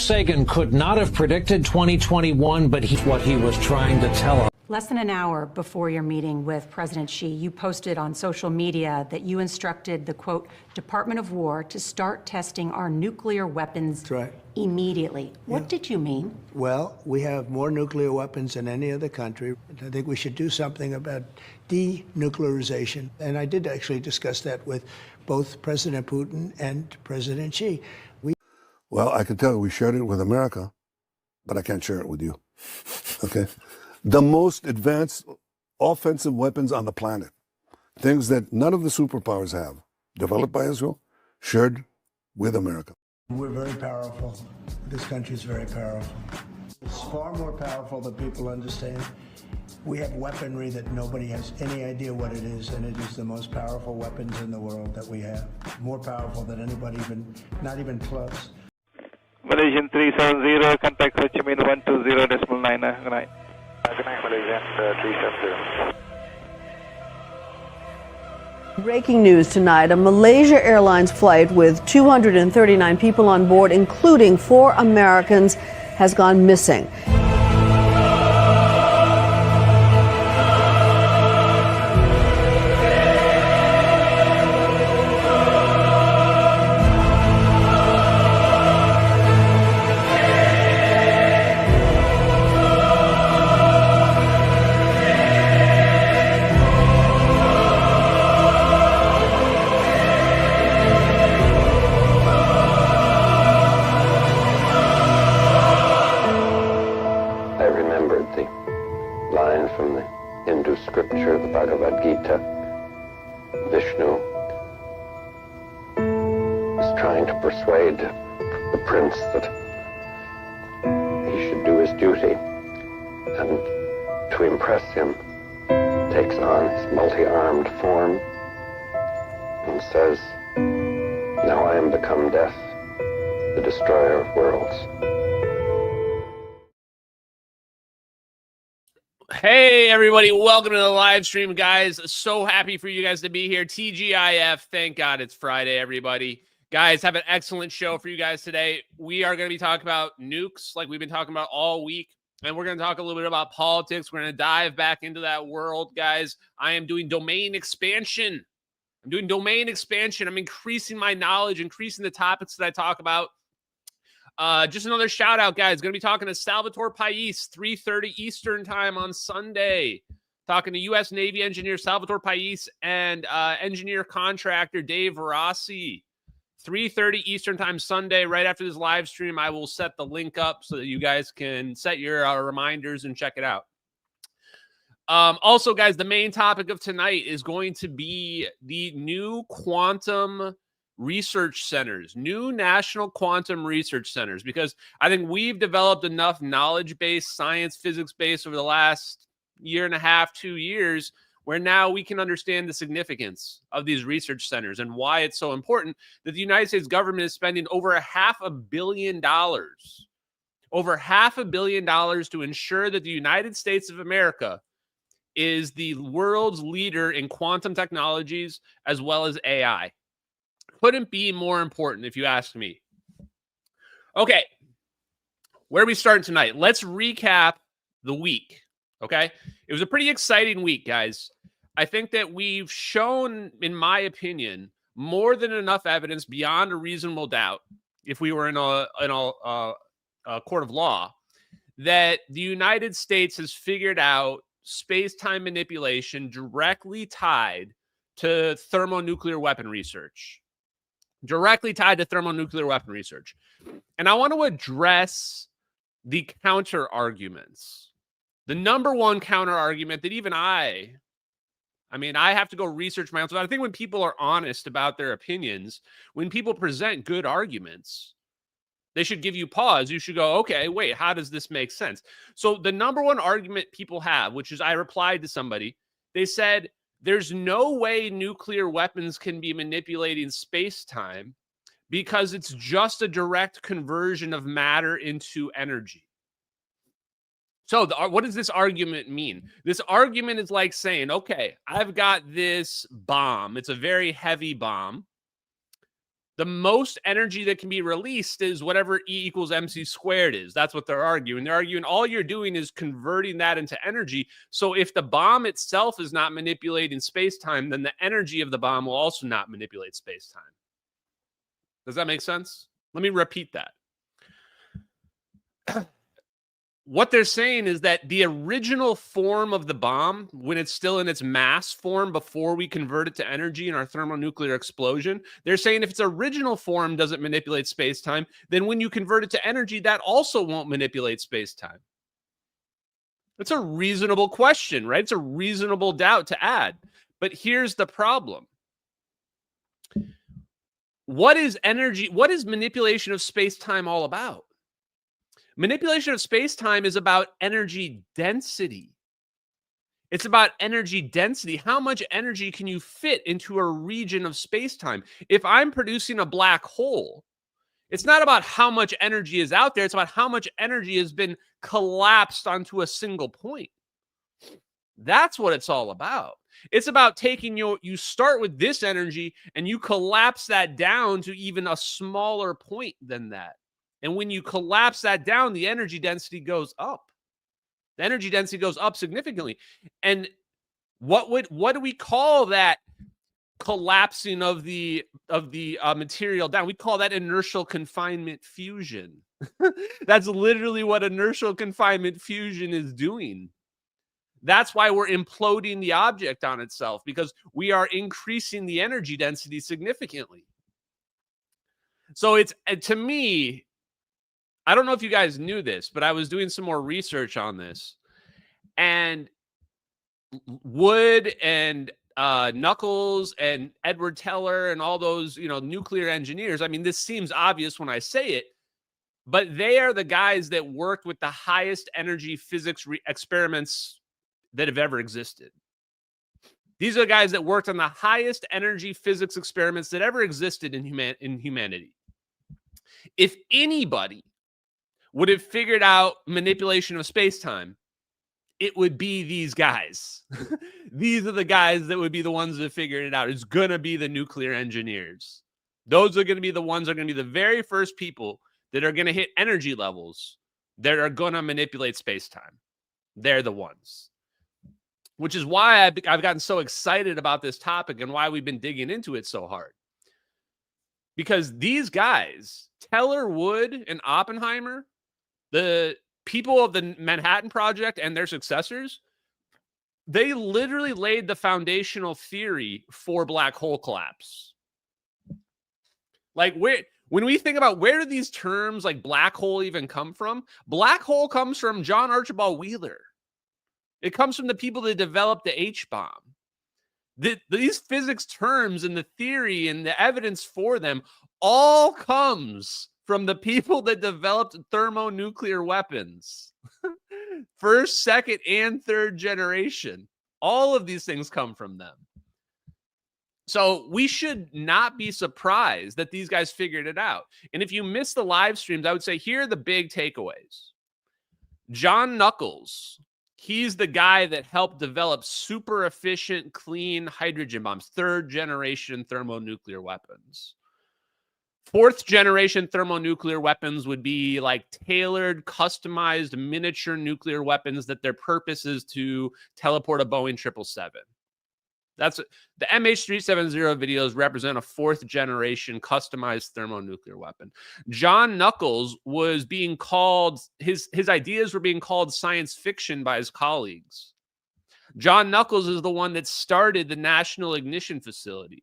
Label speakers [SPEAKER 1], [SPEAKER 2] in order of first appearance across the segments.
[SPEAKER 1] Sagan could not have predicted 2021, but what he was trying to tell us.
[SPEAKER 2] Less than an hour before your meeting with President Xi, you posted on social media that you instructed the, quote, Department of War to start testing our nuclear weapons immediately. What did you mean?
[SPEAKER 3] Well, we have more nuclear weapons than any other country. I think we should do something about denuclearization. And I did actually discuss that with both President Putin and President Xi.
[SPEAKER 4] Well, I can tell you we shared it with America, but I can't share it with you. Okay? The most advanced offensive weapons on the planet, things that none of the superpowers have, developed by Israel, shared with America.
[SPEAKER 3] We're very powerful. This country is very powerful. It's far more powerful than people understand. We have weaponry that nobody has any idea what it is, and it is the most powerful weapons in the world that we have. More powerful than anybody, not even close.
[SPEAKER 5] Malaysian 370, contact Ho Chi Minh 120.9. Good night.
[SPEAKER 6] Good night, Malaysian 370.
[SPEAKER 7] Breaking news tonight, a Malaysia Airlines flight with 239 people on board, including 4 Americans, has gone missing.
[SPEAKER 6] Scripture, the Bhagavad Gita, Vishnu is trying to persuade the prince that he should do his duty, and to impress him takes on his multi-armed form and says, "Now I am become death, the destroyer of worlds."
[SPEAKER 8] Hey, everybody. Welcome to the live stream, guys. So happy for you guys to be here. TGIF. Thank God it's Friday, everybody. Guys, have an excellent show for you guys today. We are going to be talking about nukes like we've been talking about all week. And we're going to talk a little bit about politics. We're going to dive back into that world, guys. I am doing domain expansion. I'm increasing my knowledge, increasing the topics that I talk about. Just another shout out, guys. Going to be talking to Salvatore Pais, 3:30 Eastern time on Sunday. Talking to U.S. Navy engineer Salvatore Pais and engineer contractor Dave Rossi. 3:30 Eastern time Sunday. Right after this live stream, I will set the link up so that you guys can set your reminders and check it out. Also, guys, the main topic of tonight is going to be the new quantum research centers, new national quantum research centers, because I think we've developed enough knowledge-based, science, physics-based over the last year and a half, 2 years, where now we can understand the significance of these research centers and why it's so important that the United States government is spending over $500 million, to ensure that the United States of America is the world's leader in quantum technologies as well as AI. Couldn't be more important, if you ask me. Okay, where are we starting tonight? Let's recap the week, okay? It was a pretty exciting week, guys. I think that we've shown, in my opinion, more than enough evidence beyond a reasonable doubt, if we were in a court of law, that the United States has figured out space-time manipulation directly tied to thermonuclear weapon research. And I want to address the counter arguments. The number one counter argument that even I have to go research my own. So I think when people are honest about their opinions, when people present good arguments, they should give you pause. You should go, okay, wait, how does this make sense? So the number one argument people have, which is I replied to somebody, they said, there's no way nuclear weapons can be manipulating space-time because it's just a direct conversion of matter into energy. So what does this argument mean? This argument is like saying, okay, I've got this bomb. It's a very heavy bomb. The most energy that can be released is whatever E equals mc squared is. That's what they're arguing. They're arguing all you're doing is converting that into energy. So if the bomb itself is not manipulating space-time, then the energy of the bomb will also not manipulate space-time. Does that make sense? Let me repeat that. What they're saying is that the original form of the bomb, when it's still in its mass form before we convert it to energy in our thermonuclear explosion, they're saying if its original form doesn't manipulate space-time, then when you convert it to energy, that also won't manipulate space-time. That's a reasonable question, right? It's a reasonable doubt to add. But here's the problem. What is energy? What is manipulation of space-time all about? Manipulation of space-time is about energy density. It's about energy density. How much energy can you fit into a region of space-time? If I'm producing a black hole, it's not about how much energy is out there. It's about how much energy has been collapsed onto a single point. That's what it's all about. It's about taking you start with this energy and you collapse that down to even a smaller point than that. And when you collapse that down, the energy density goes up. The energy density goes up significantly. And what do we call that collapsing of the material down? We call that inertial confinement fusion. That's literally what inertial confinement fusion is doing. That's why we're imploding the object on itself, because we are increasing the energy density significantly. So it's, to me, I don't know if you guys knew this, but I was doing some more research on this. And Wood and Knuckles and Edward Teller and all those, nuclear engineers, I mean, this seems obvious when I say it, but they are the guys that worked with the highest energy physics experiments that have ever existed. These are the guys that worked on the highest energy physics experiments that ever existed in humanity. If anybody would have figured out manipulation of space-time, it would be these guys. These are the guys that would be the ones that figured it out. It's going to be the nuclear engineers. Those are going to be the ones that are going to be the very first people that are going to hit energy levels that are going to manipulate space-time. They're the ones. Which is why I've gotten so excited about this topic and why we've been digging into it so hard. Because these guys, Teller, Wood, and Oppenheimer, the people of the Manhattan Project and their successors, they literally laid the foundational theory for black hole collapse. Like, when we think about where do these terms like black hole even come from, black hole comes from John Archibald Wheeler. It comes from the people that developed the H-bomb. These physics terms and the theory and the evidence for them all comes from the people that developed thermonuclear weapons. First, second, and third generation. All of these things come from them. So we should not be surprised that these guys figured it out. And if you miss the live streams, I would say here are the big takeaways. John Knuckles, he's the guy that helped develop super efficient, clean hydrogen bombs, third generation thermonuclear weapons. Fourth generation thermonuclear weapons would be like tailored, customized miniature nuclear weapons that their purpose is to teleport a Boeing 777. That's the MH370 videos represent a fourth generation customized thermonuclear weapon. John Knuckles was being called, his ideas were being called science fiction by his colleagues. John Knuckles is the one that started the National Ignition Facility.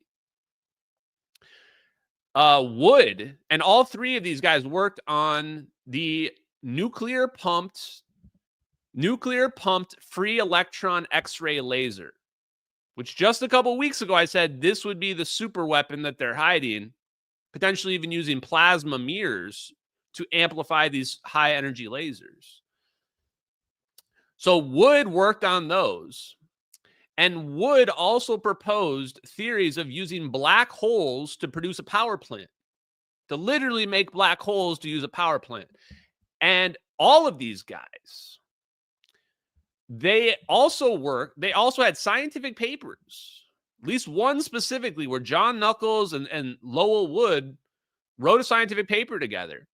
[SPEAKER 8] Wood and all three of these guys worked on the nuclear pumped free electron X-ray laser, which just a couple weeks ago I said this would be the super weapon that they're hiding, potentially even using plasma mirrors to amplify these high energy lasers. So Wood worked on those. And Wood also proposed theories of using black holes to produce a power plant, to literally make black holes to use a power plant. And all of these guys, they also had scientific papers, at least one specifically, where John Knuckles and Lowell Wood wrote a scientific paper together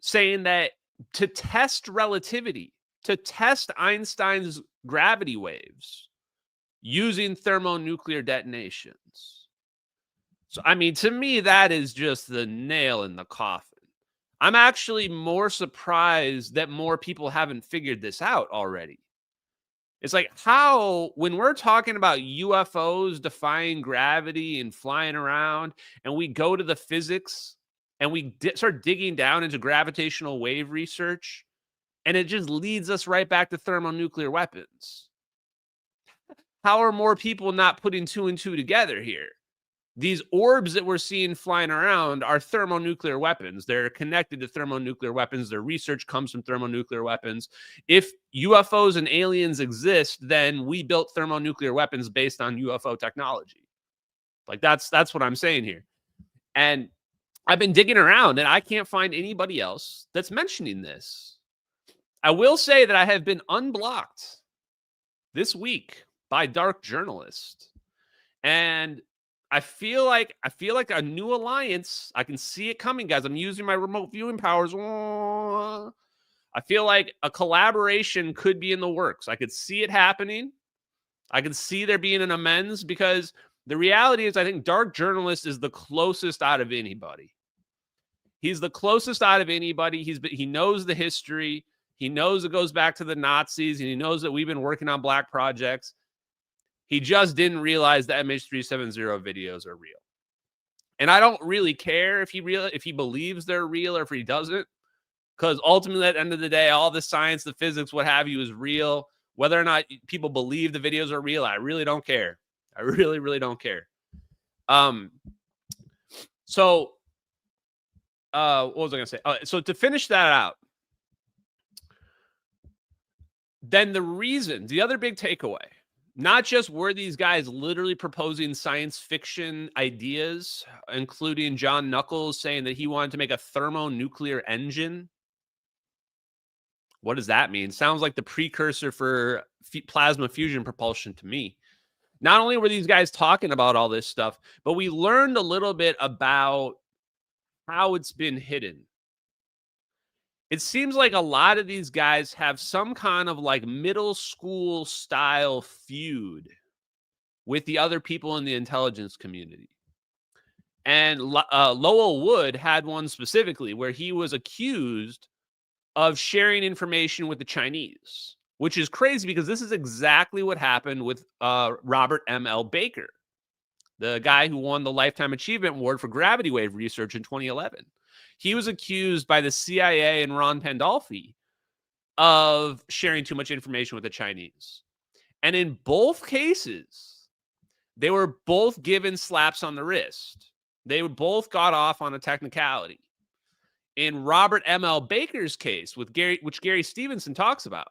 [SPEAKER 8] saying that to test relativity, to test Einstein's gravity waves using thermonuclear detonations. So, I mean, to me, that is just the nail in the coffin. I'm actually more surprised that more people haven't figured this out already. It's like, how, when we're talking about UFOs defying gravity and flying around, and we go to the physics and we start digging down into gravitational wave research, and it just leads us right back to thermonuclear weapons. How are more people not putting two and two together here? These orbs that we're seeing flying around are thermonuclear weapons. They're connected to thermonuclear weapons. Their research comes from thermonuclear weapons. If UFOs and aliens exist, then we built thermonuclear weapons based on UFO technology. Like, that's what I'm saying here. And I've been digging around, and I can't find anybody else that's mentioning this. I will say that I have been unblocked this week by dark journalists. And I feel like a new alliance. I can see it coming, guys. I'm using my remote viewing powers. I feel like a collaboration could be in the works. I could see it happening. I could see there being an amends, because the reality is I think dark journalist is the closest out of anybody. He's the closest out of anybody. He knows the history. He knows it goes back to the Nazis, and he knows that we've been working on black projects. He just didn't realize the MH370 videos are real. And I don't really care if he believes they're real or if he doesn't, because ultimately at the end of the day, all the science, the physics, what have you is real. Whether or not people believe the videos are real, I really don't care. I really, really don't care. What was I going to say? So to finish that out, then the other big takeaway, not just were these guys literally proposing science fiction ideas, including John Knuckles saying that he wanted to make a thermonuclear engine. What does that mean? Sounds like the precursor for plasma fusion propulsion to me. Not only were these guys talking about all this stuff, but we learned a little bit about how it's been hidden. It seems like a lot of these guys have some kind of like middle school style feud with the other people in the intelligence community. And Lowell Wood had one specifically where he was accused of sharing information with the Chinese, which is crazy because this is exactly what happened with Robert M.L. Baker, the guy who won the Lifetime Achievement Award for gravity wave research in 2011. He was accused by the CIA and Ron Pandolfi of sharing too much information with the Chinese. And in both cases, they were both given slaps on the wrist. They both got off on a technicality. In Robert M.L. Baker's case, which Gary Stevenson talks about,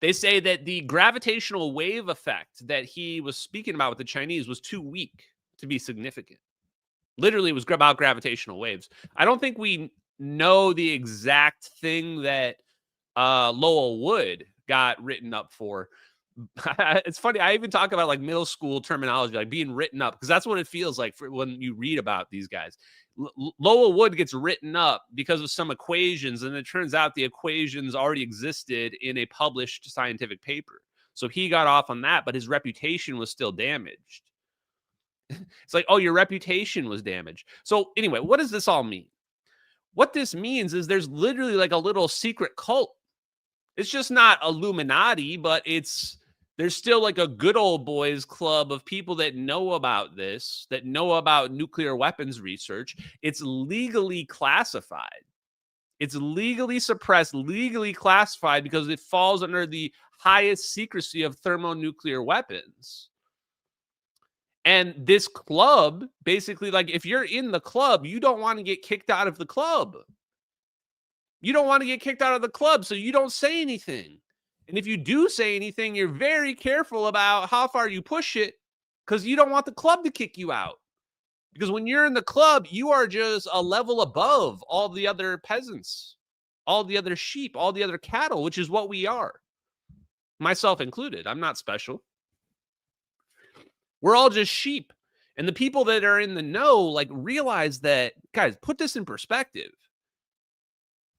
[SPEAKER 8] they say that the gravitational wave effect that he was speaking about with the Chinese was too weak to be significant. Literally, it was about gravitational waves. I don't think we know the exact thing that Lowell Wood got written up for. It's funny. I even talk about like middle school terminology, like being written up, because that's what it feels like for when you read about these guys. Lowell Wood gets written up because of some equations, and it turns out the equations already existed in a published scientific paper. So he got off on that, but his reputation was still damaged. It's like, oh, your reputation was damaged. So anyway, what does this all mean? What this means is there's literally like a little secret cult. It's just not Illuminati, but there's still like a good old boys club of people that know about this, that know about nuclear weapons research. It's legally classified. It's legally suppressed, legally classified because it falls under the highest secrecy of thermonuclear weapons. And this club, basically, like if you're in the club, you don't want to get kicked out of the club. You don't want to get kicked out of the club, so you don't say anything. And if you do say anything, you're very careful about how far you push it because you don't want the club to kick you out. Because when you're in the club, you are just a level above all the other peasants, all the other sheep, all the other cattle, which is what we are. Myself included. I'm not special. We're all just sheep. And the people that are in the know, like, realize that, guys, put this in perspective.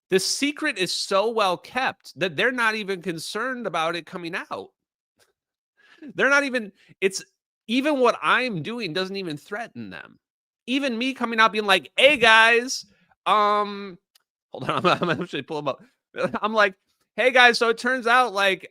[SPEAKER 8] The secret is so well kept that they're not even concerned about it coming out. They're not even, it's even what I'm doing doesn't even threaten them. Even me coming out being like, hey guys, hold on, I'm actually pulling them up. I'm like, hey guys, so it turns out like,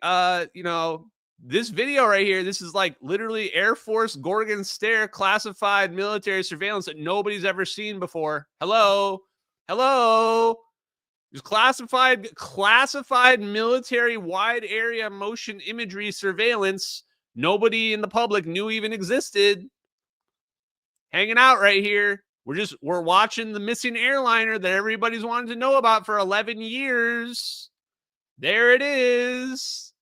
[SPEAKER 8] you know, this video right here, this is like literally Air Force Gorgon Stare classified military surveillance that nobody's ever seen before. Hello. There's classified military wide area motion imagery surveillance nobody in the public knew even existed. Hanging out right here. We're watching the missing airliner that everybody's wanted to know about for 11 years. There it is.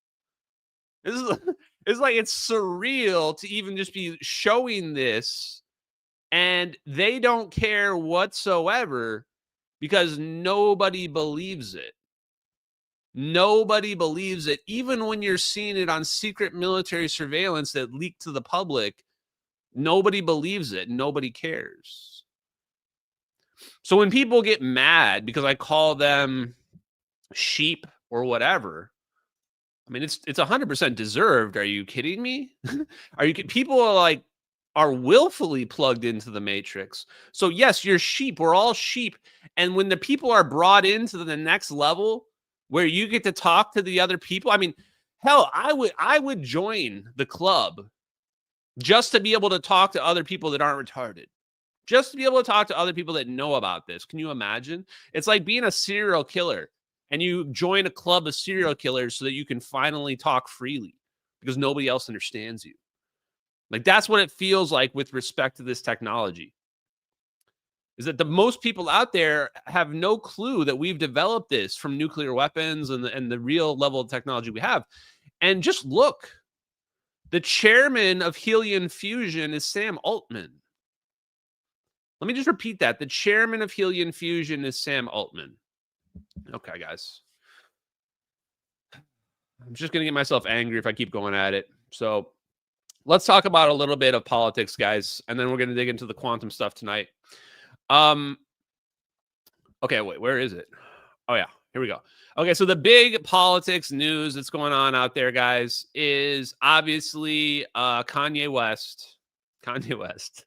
[SPEAKER 8] It's like, it's surreal to even just be showing this, and they don't care whatsoever because nobody believes it. Nobody believes it. Even when you're seeing it on secret military surveillance that leaked to the public, nobody believes it. Nobody cares. So when people get mad because I call them sheep or whatever, I mean, it's 100% deserved. Are you kidding me? People are willfully plugged into the matrix. So yes, you're sheep. We're all sheep. And when the people are brought into the next level where you get to talk to the other people, I mean, hell, I would join the club just to be able to talk to other people that aren't retarded. Just to be able to talk to other people that know about this. Can you imagine? It's like being a serial killer and you join a club of serial killers so that you can finally talk freely because nobody else understands you. Like, that's what it feels like with respect to this technology. Is that the most people out there have no clue that we've developed this from nuclear weapons and the real level of technology we have. And just look, the chairman of helium fusion is Sam Altman. Let me just repeat that. The chairman of helium fusion is Sam Altman. Okay, guys. I'm just going to get myself angry if I keep going at it. So let's talk about a little bit of politics, guys, and then we're going to dig into the quantum stuff tonight. Okay, wait, where is it? Oh, yeah, here we go. Okay, so the big politics news that's going on out there, guys, is obviously Kanye West. Kanye West.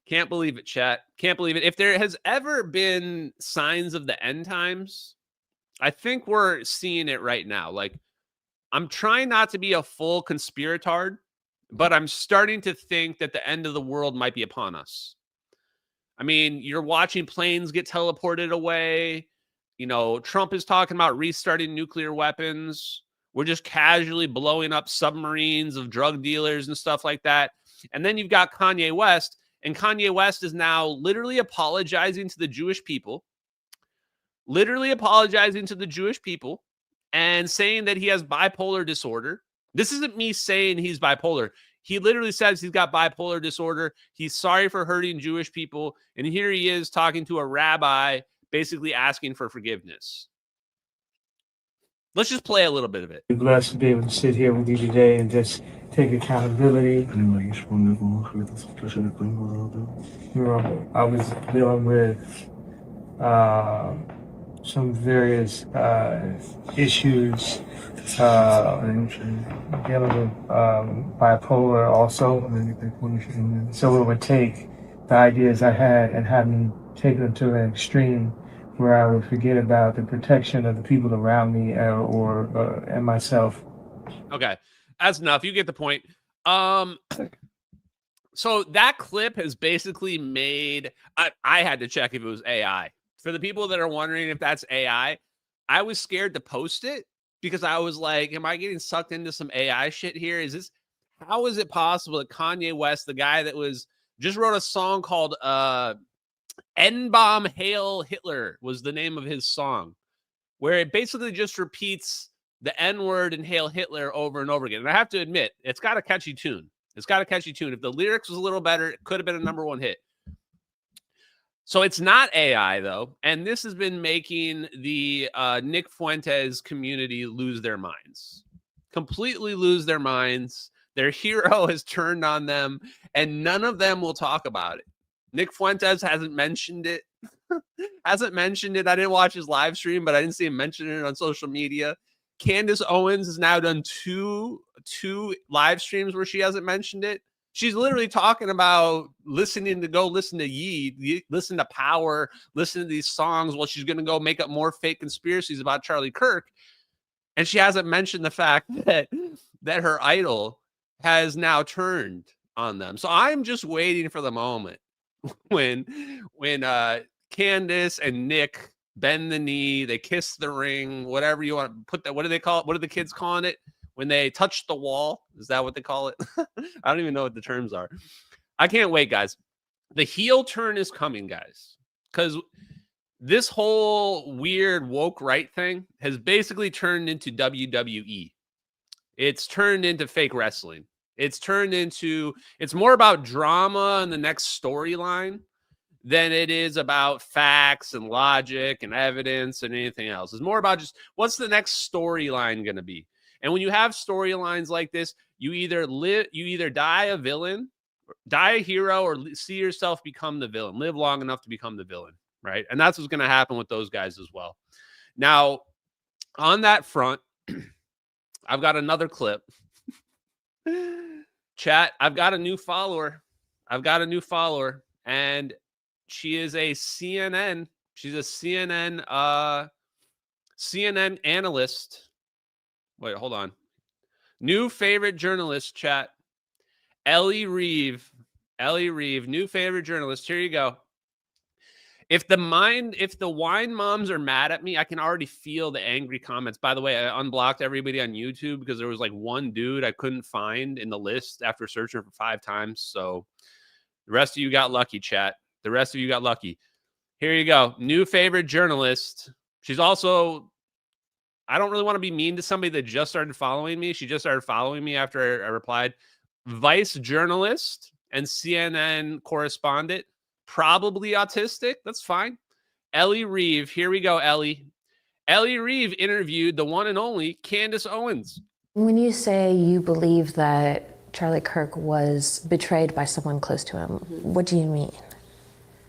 [SPEAKER 8] Can't believe it, chat. Can't believe it. If there has ever been signs of the end times, I think we're seeing it right now. Like, I'm trying not to be a full conspiratard, but I'm starting to think that the end of the world might be upon us. I mean, you're watching planes get teleported away. You know, Trump is talking about restarting nuclear weapons. We're just casually blowing up submarines of drug dealers and stuff like that. And then you've got Kanye West, and Kanye West is now literally apologizing to the Jewish people. Literally apologizing to the Jewish people and saying that he has bipolar disorder. This isn't me saying he's bipolar. He literally says he's got bipolar disorder. He's sorry for hurting Jewish people. And here he is talking to a rabbi, basically asking for forgiveness. Let's just play a little bit of it.
[SPEAKER 9] I'm blessed to be able to sit here with you today and just take accountability. You know, I was dealing with some various issues, dealing with bipolar also. So it would take the ideas I had and have me take them to an extreme where I would forget about the protection of the people around me and myself.
[SPEAKER 8] Okay, that's enough. You get the point. So that clip has basically made, I had to check if it was AI. For the people that are wondering if that's AI, I was scared to post it because I was like, am I getting sucked into some AI shit here? How is it possible that Kanye West, the guy that just wrote a song called N-Bomb Hail Hitler was the name of his song, where it basically just repeats the N-word and Hail Hitler over and over again. And I have to admit, it's got a catchy tune. It's got a catchy tune. If the lyrics was a little better, it could have been a #1 hit. So it's not AI, though. And this has been making the Nick Fuentes community lose their minds. Completely lose their minds. Their hero has turned on them, and none of them will talk about it. Nick Fuentes hasn't mentioned it. I didn't watch his live stream, but I didn't see him mention it on social media. Candace Owens has now done two live streams where she hasn't mentioned it. She's literally talking about listen to Ye, listen to Power, listen to these songs while she's going to go make up more fake conspiracies about Charlie Kirk. And she hasn't mentioned the fact that her idol has now turned on them. So I'm just waiting for the moment when Candace and Nick bend the knee, they kiss the ring, whatever you want to put that. What do they call it? What are the kids calling it? When they touch the wall? Is that what they call it? I don't even know what the terms are. I can't wait, guys. The heel turn is coming, guys, because this whole weird woke right thing has basically turned into WWE. It's turned into fake wrestling. It's more about drama and the next storyline than it is about facts and logic and evidence and anything else. It's more about just what's the next storyline going to be. And when you have storylines like this, you either die a villain, die a hero, or see yourself become the villain. Live long enough to become the villain, right? And that's what's going to happen with those guys as well. Now, on that front, I've got another clip. Chat, I've got a new follower. And she is a CNN. She's a CNN analyst. Wait, hold on. New favorite journalist, chat. Ellie Reeve, new favorite journalist. Here you go. If the wine moms are mad at me, I can already feel the angry comments. By the way, I unblocked everybody on YouTube because there was like one dude I couldn't find in the list after searching for 5 times. So the rest of you got lucky, chat. The rest of you got lucky. Here you go. New favorite journalist. She's also, I don't really want to be mean to somebody that just started following me. She just started following me after I replied. Vice journalist and CNN correspondent. Probably autistic. That's fine. Ellie Reeve. Here we go, Ellie. Ellie Reeve interviewed the one and only Candace Owens.
[SPEAKER 10] When you say you believe that Charlie Kirk was betrayed by someone close to him, what do you mean?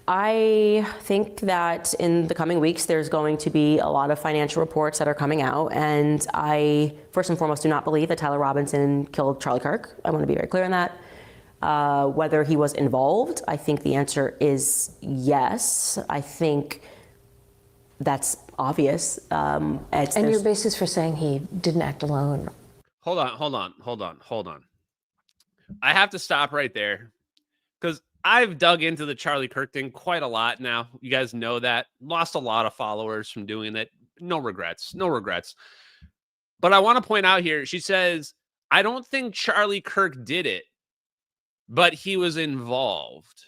[SPEAKER 11] I think that in the coming weeks, there's going to be a lot of financial reports that are coming out. And I, first and foremost, do not believe that Tyler Robinson killed Charlie Kirk. I want to be very clear on that. Whether he was involved, I think the answer is yes. I think that's obvious.
[SPEAKER 10] And your basis for saying he didn't act alone?
[SPEAKER 8] Hold on. I have to stop right there because I've dug into the Charlie Kirk thing quite a lot now. You guys know that. Lost a lot of followers from doing it. No regrets. But I want to point out here, she says, I don't think Charlie Kirk did it, but he was involved.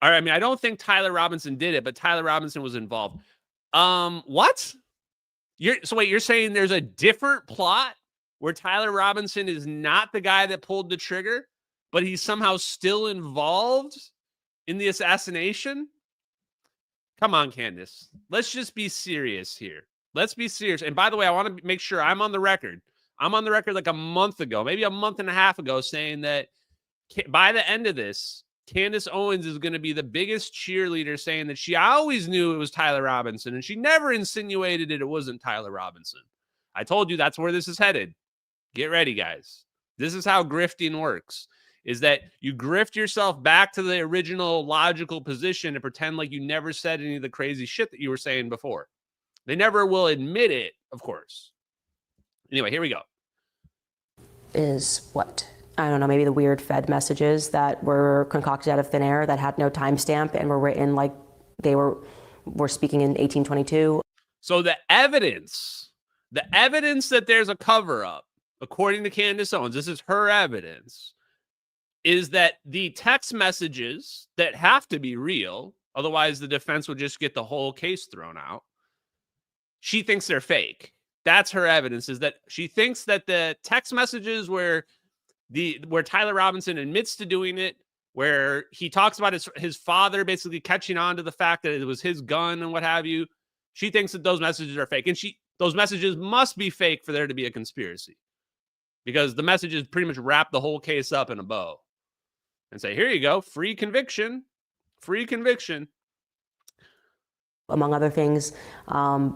[SPEAKER 8] All right, I mean, I don't think Tyler Robinson did it, but Tyler Robinson was involved. What? You're saying there's a different plot where Tyler Robinson is not the guy that pulled the trigger, but he's somehow still involved in the assassination? Come on, Candace. Let's just be serious here. Let's be serious. And by the way, I want to make sure I'm on the record. I'm on the record like a month ago, maybe a month and a half ago, saying that by the end of this, Candace Owens is going to be the biggest cheerleader, saying that she always knew it was Tyler Robinson, and she never insinuated that it wasn't Tyler Robinson. I told you that's where this is headed. Get ready, guys. This is how grifting works, is that you grift yourself back to the original logical position and pretend like you never said any of the crazy shit that you were saying before. They never will admit it, of course. Anyway, here we go.
[SPEAKER 11] Is what? I don't know, maybe the weird Fed messages that were concocted out of thin air that had no timestamp and were written like they were speaking in 1822.
[SPEAKER 8] So the evidence that there's a cover-up, according to Candace Owens, this is her evidence, is that the text messages that have to be real, otherwise the defense would just get the whole case thrown out, she thinks they're fake. That's her evidence, is that she thinks that the text messages where Tyler Robinson admits to doing it, where he talks about his father basically catching on to the fact that it was his gun and what have you, she thinks that those messages are fake. And those messages must be fake for there to be a conspiracy. because the messages pretty much wrap the whole case up in a bow and say, here you go, free conviction, free conviction.
[SPEAKER 11] Among other things,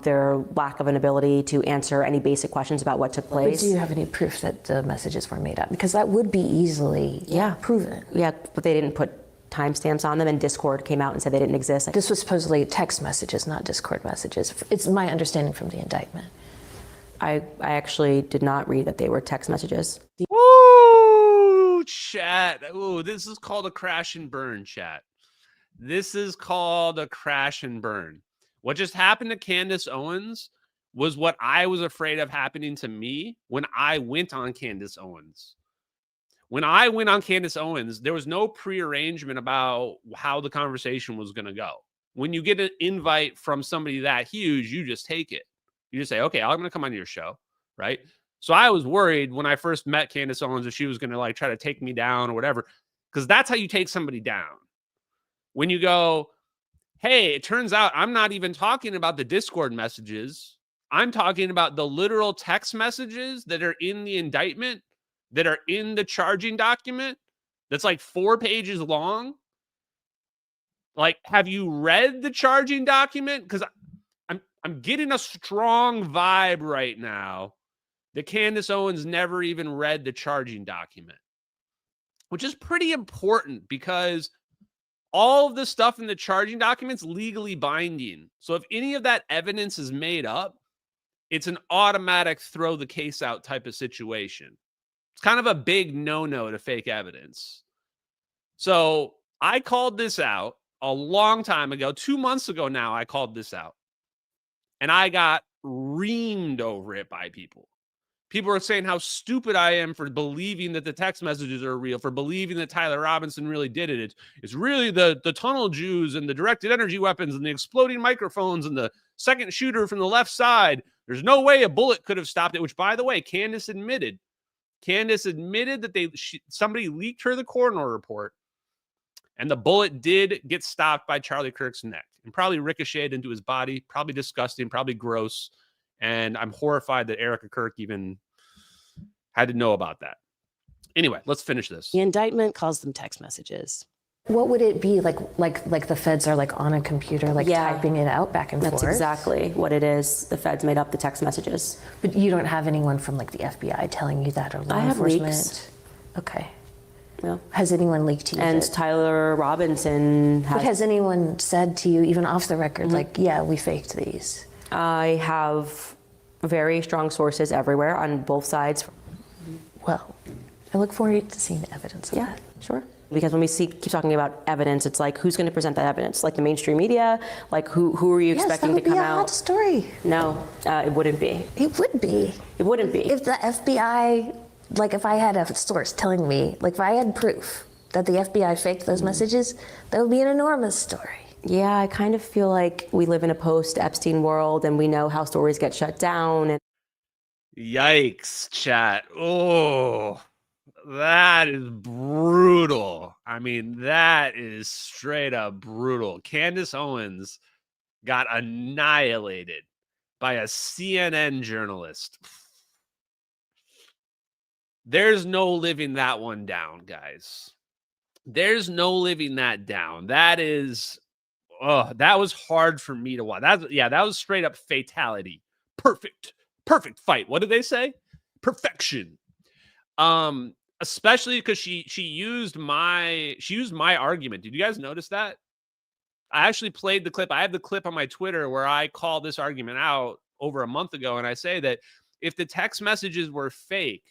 [SPEAKER 11] their lack of an ability to answer any basic questions about what took place.
[SPEAKER 10] But do you have any proof that the messages were made up? Because that would be easily proven.
[SPEAKER 11] Yeah, but they didn't put timestamps on them, and Discord came out and said they didn't exist.
[SPEAKER 10] This was supposedly text messages, not Discord messages. It's my understanding from the indictment.
[SPEAKER 11] I actually did not read that they were text messages.
[SPEAKER 8] Woo, chat. Ooh, this is called a crash and burn, chat. This is called a crash and burn. What just happened to Candace Owens was what I was afraid of happening to me when I went on Candace Owens. When I went on Candace Owens, there was no prearrangement about how the conversation was going to go. When you get an invite from somebody that huge, you just take it. You just say, okay, I'm going to come on your show, right? So I was worried when I first met Candace Owens that she was going to like try to take me down or whatever, because that's how you take somebody down. When you go, hey, it turns out I'm not even talking about the Discord messages. I'm talking about the literal text messages that are in the indictment, that are in the charging document, that's like 4 pages long. Like, have you read the charging document? Because I'm getting a strong vibe right now that Candace Owens never even read the charging document, which is pretty important because all of the stuff in the charging document's legally binding. So if any of that evidence is made up, it's an automatic throw the case out type of situation. It's kind of a big no-no to fake evidence. So I called this out a long time ago, 2 months ago now, I called this out. And I got reamed over it by people. People are saying how stupid I am for believing that the text messages are real, for believing that Tyler Robinson really did it. It's really the tunnel Jews and the directed energy weapons and the exploding microphones and the second shooter from the left side. There's no way a bullet could have stopped it, which, by the way, Candace admitted. Candace admitted that somebody leaked her the coroner report, and the bullet did get stopped by Charlie Kirk's neck and probably ricocheted into his body, probably disgusting, probably gross. And I'm horrified that Erica Kirk even had to know about that. Anyway, let's finish this.
[SPEAKER 12] The indictment calls them text messages.
[SPEAKER 10] What would it be like the feds are like on a computer, like typing it out back and forth?
[SPEAKER 11] That's exactly what it is. The feds made up the text messages.
[SPEAKER 10] But you don't have anyone from like the FBI telling you that, or law enforcement?
[SPEAKER 11] Leaks.
[SPEAKER 10] Okay.
[SPEAKER 11] Yeah.
[SPEAKER 10] Has anyone leaked to you?
[SPEAKER 11] And Tyler Robinson has.
[SPEAKER 10] But has anyone said to you, even off the record, like, yeah, we faked these?
[SPEAKER 11] I have very strong sources everywhere on both sides.
[SPEAKER 10] Well, I look forward to seeing the evidence of that.
[SPEAKER 11] Sure. Because when we keep talking about evidence, it's like, who's going to present that evidence? Like the mainstream media? Like who are you expecting to come out?
[SPEAKER 10] Yes, that would be a hot story.
[SPEAKER 11] No, it wouldn't be.
[SPEAKER 10] It would be.
[SPEAKER 11] It wouldn't be.
[SPEAKER 10] If the FBI, like if I had a source telling me, like if I had proof that the FBI faked those messages, that would be an enormous story.
[SPEAKER 11] Yeah, I kind of feel like we live in a post-Epstein world and we know how stories get shut down. And
[SPEAKER 8] yikes, chat. Oh, that is brutal. I mean, that is straight up brutal. Candace Owens got annihilated by a CNN journalist. There's no living that one down, guys. There's no living that down. That is, that was hard for me to watch. That was straight up fatality. Perfect fight. What did they say? Perfection. Especially because she used my argument. Did you guys notice that? I actually played the clip. I have the clip on my Twitter where I called this argument out over a month ago, and I say that if the text messages were fake,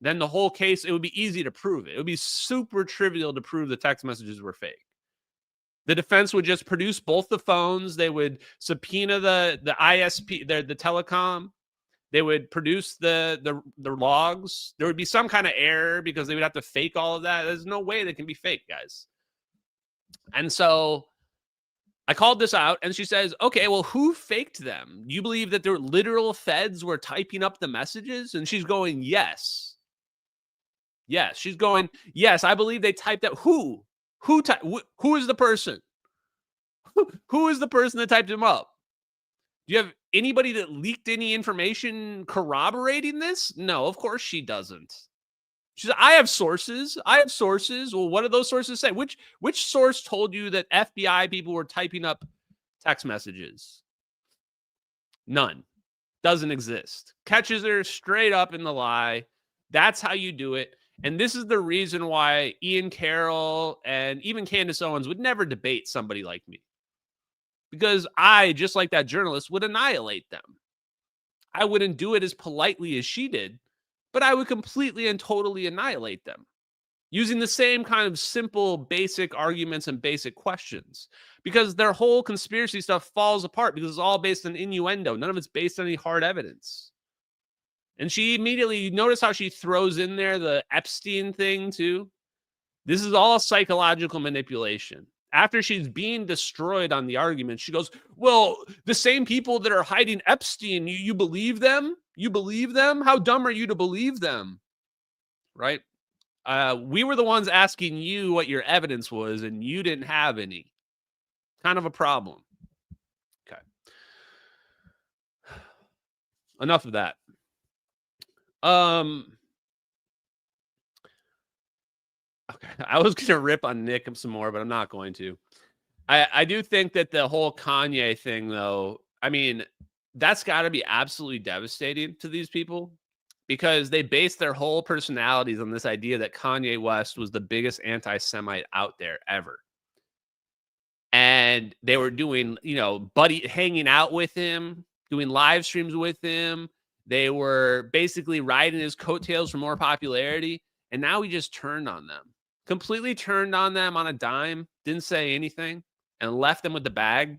[SPEAKER 8] then the whole case, it would be easy to prove it. It would be super trivial to prove the text messages were fake. The defense would just produce both the phones. They would subpoena the ISP, the telecom. They would produce the logs. There would be some kind of error because they would have to fake all of that. There's no way that can be fake, guys. And so I called this out, and she says, okay, well, who faked them? You believe that their literal feds were typing up the messages? And she's going, yes. Yes, she's going, yes, I believe they typed out. Who is the person? Who is the person that typed them up? Do you have anybody that leaked any information corroborating this? No, of course she doesn't. She said, I have sources. I have sources. Well, what do those sources say? Which source told you that FBI people were typing up text messages? None. Doesn't exist. Catches her straight up in the lie. That's how you do it. And this is the reason why Ian Carroll and even Candace Owens would never debate somebody like me. Because I, just like that journalist, would annihilate them. I wouldn't do it as politely as she did, but I would completely and totally annihilate them using the same kind of simple, basic arguments and basic questions, because their whole conspiracy stuff falls apart because it's all based on innuendo. None of it's based on any hard evidence. And she immediately, you notice how she throws in there the Epstein thing too? This is all psychological manipulation. After she's being destroyed on the argument, she goes, well, the same people that are hiding Epstein, you believe them? You believe them? How dumb are you to believe them? Right? We were the ones asking you what your evidence was, and you didn't have any. Kind of a problem. Okay. Enough of that. Okay. I was going to rip on Nick some more, but I'm not going to. I do think that the whole Kanye thing, though, I mean, that's got to be absolutely devastating to these people, because they base their whole personalities on this idea that Kanye West was the biggest anti-Semite out there ever. And they were doing, hanging out with him, doing live streams with him. They were basically riding his coattails for more popularity. And now he just turned on them, completely turned on them on a dime, didn't say anything, and left them with the bag.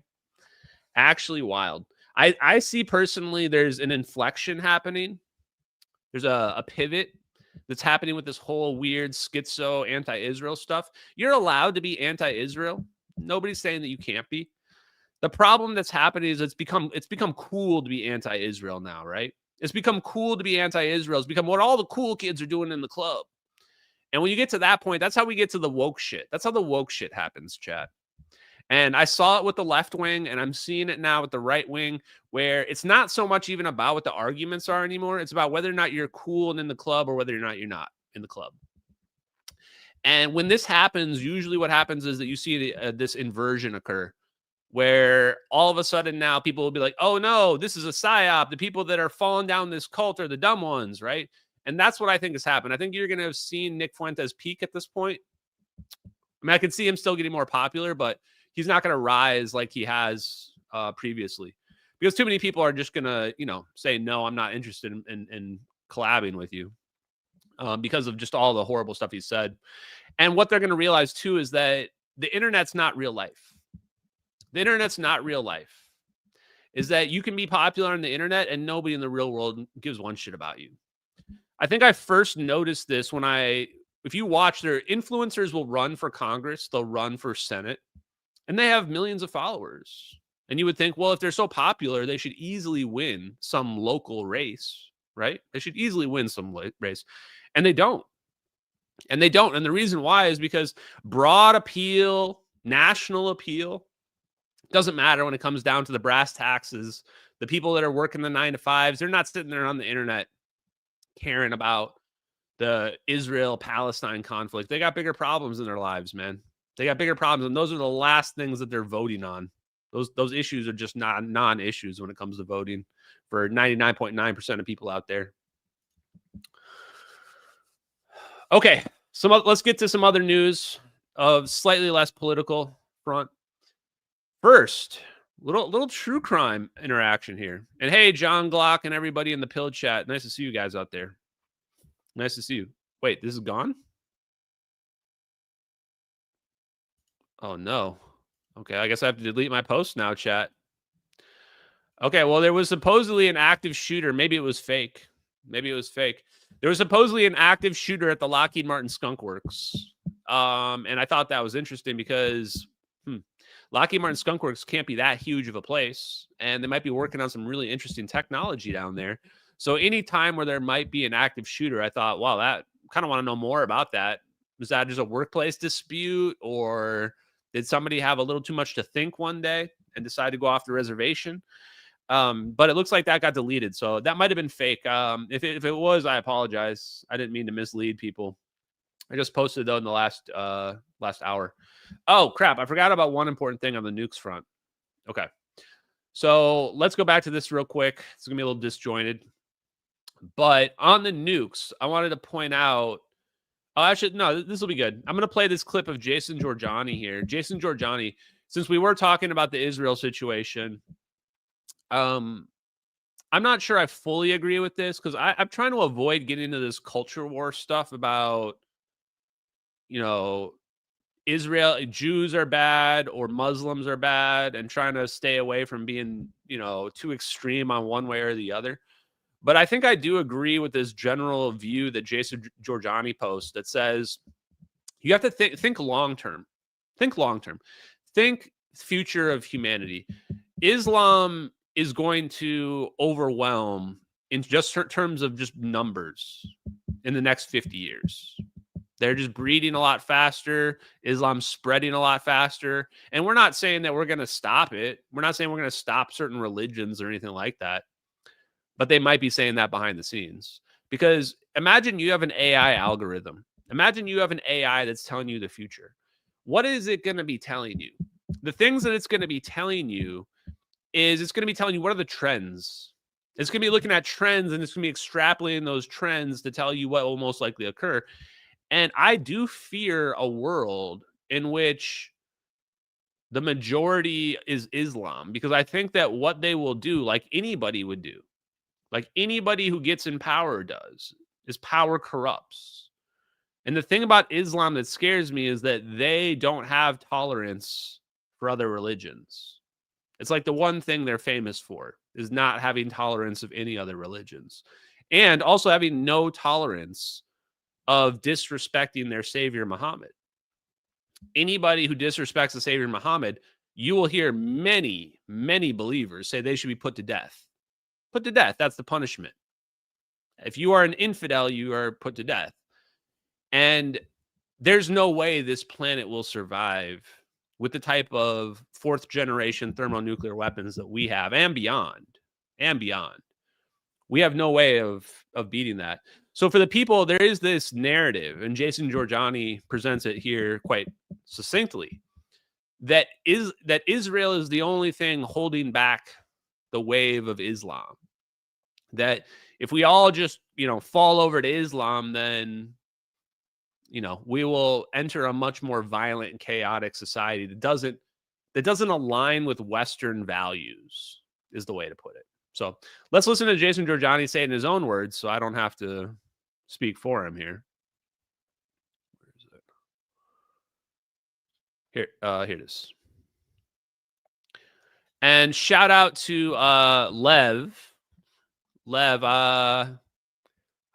[SPEAKER 8] Actually wild. I see personally there's an inflection happening. There's a pivot that's happening with this whole weird schizo anti-Israel stuff. You're allowed to be anti-Israel. Nobody's saying that you can't be. The problem that's happening is it's become cool to be anti-Israel now, right? It's become cool to be anti-Israel. It's become what all the cool kids are doing in the club. And when you get to that point, that's how we get to the woke shit. That's how the woke shit happens, chat. And I saw it with the left wing, and I'm seeing it now with the right wing, where it's not so much even about what the arguments are anymore. It's about whether or not you're cool and in the club, or whether or not you're not in the club. And when this happens, usually what happens is that you see this inversion occur, where all of a sudden now people will be like, oh no, this is a psyop. The people that are falling down this cult are the dumb ones, right? And that's what I think has happened. I think you're going to have seen Nick Fuentes peak at this point. I mean, I can see him still getting more popular, but he's not going to rise like he has previously, because too many people are just going to, say, no, I'm not interested in collabing with you because of just all the horrible stuff he said. And what they're going to realize too is that the internet's not real life. The internet's not real life. Is that you can be popular on the internet and nobody in the real world gives one shit about you. I think I first noticed this when if you watch, their influencers will run for Congress, they'll run for Senate, and they have millions of followers. And you would think, well, if they're so popular, they should easily win some local race, right? They should easily win some race. And they don't. And they don't. And the reason why is because broad appeal, national appeal, doesn't matter when it comes down to the brass taxes. The people that are working the 9-to-5s, they're not sitting there on the internet caring about the Israel-Palestine conflict. They got bigger problems in their lives, man. They got bigger problems, and those are the last things that they're voting on. Those issues are just not non-issues when it comes to voting for 99.9% of people out there. Okay, let's get to some other news of slightly less political front. First, little true crime interaction here. And hey, John Glock and everybody in the pill chat, nice to see you guys out there. Nice to see you. Wait, this is gone? Oh, no. Okay, I guess I have to delete my post now, chat. Okay, well, there was supposedly an active shooter. Maybe it was fake. There was supposedly an active shooter at the Lockheed Martin Skunk Works. And I thought that was interesting because Lockheed Martin Skunk Works can't be that huge of a place, and they might be working on some really interesting technology down there. So any time where there might be an active shooter, I thought, wow, that kind of want to know more about that. Was that just a workplace dispute, or did somebody have a little too much to think one day and decide to go off the reservation? But it looks like that got deleted, so that might have been fake. If it was, I apologize. I didn't mean to mislead people. I just posted though in the last hour. Oh crap! I forgot about one important thing on the nukes front. Okay, so let's go back to this real quick. It's gonna be a little disjointed, but on the nukes, I wanted to point out. Oh, actually, no, this will be good. I'm gonna play this clip of Jason Giorgiani here. Jason Giorgiani, since we were talking about the Israel situation. I'm not sure I fully agree with this because I'm trying to avoid getting into this culture war stuff about, Israel, Jews are bad or Muslims are bad, and trying to stay away from being, too extreme on one way or the other. But I think I do agree with this general view that Jason Giorgiani posts that says you have to think long term. Think long term. Think future of humanity. Islam is going to overwhelm in just terms of just numbers in the next 50 years. They're just breeding a lot faster. Islam's spreading a lot faster. And we're not saying that we're going to stop it. We're not saying we're going to stop certain religions or anything like that. But they might be saying that behind the scenes. Because imagine you have an AI algorithm. Imagine you have an AI that's telling you the future. What is it going to be telling you? The things that it's going to be telling you is it's going to be telling you what are the trends. It's going to be looking at trends, and it's going to be extrapolating those trends to tell you what will most likely occur. And I do fear a world in which the majority is Islam, because I think that what they will do, like anybody would do, like anybody who gets in power does, is power corrupts. And the thing about Islam that scares me is that they don't have tolerance for other religions. It's like the one thing they're famous for is not having tolerance of any other religions, and also having no tolerance of disrespecting their savior Muhammad. Anybody who disrespects the savior Muhammad, you will hear many, many believers say they should be put to death. Put to death. That's the punishment. If you are an infidel, you are put to death. And there's no way this planet will survive with the type of fourth generation thermonuclear weapons that we have and beyond. We have no way of beating that. So for the people, there is this narrative, and Jason Giorgiani presents it here quite succinctly, that Israel is the only thing holding back the wave of Islam. That if we all just, fall over to Islam, then we will enter a much more violent and chaotic society that doesn't align with Western values, is the way to put it. So let's listen to Jason Giorgiani say it in his own words, so I don't have to speak for him here. Where is it? Here it is. And shout out to Lev.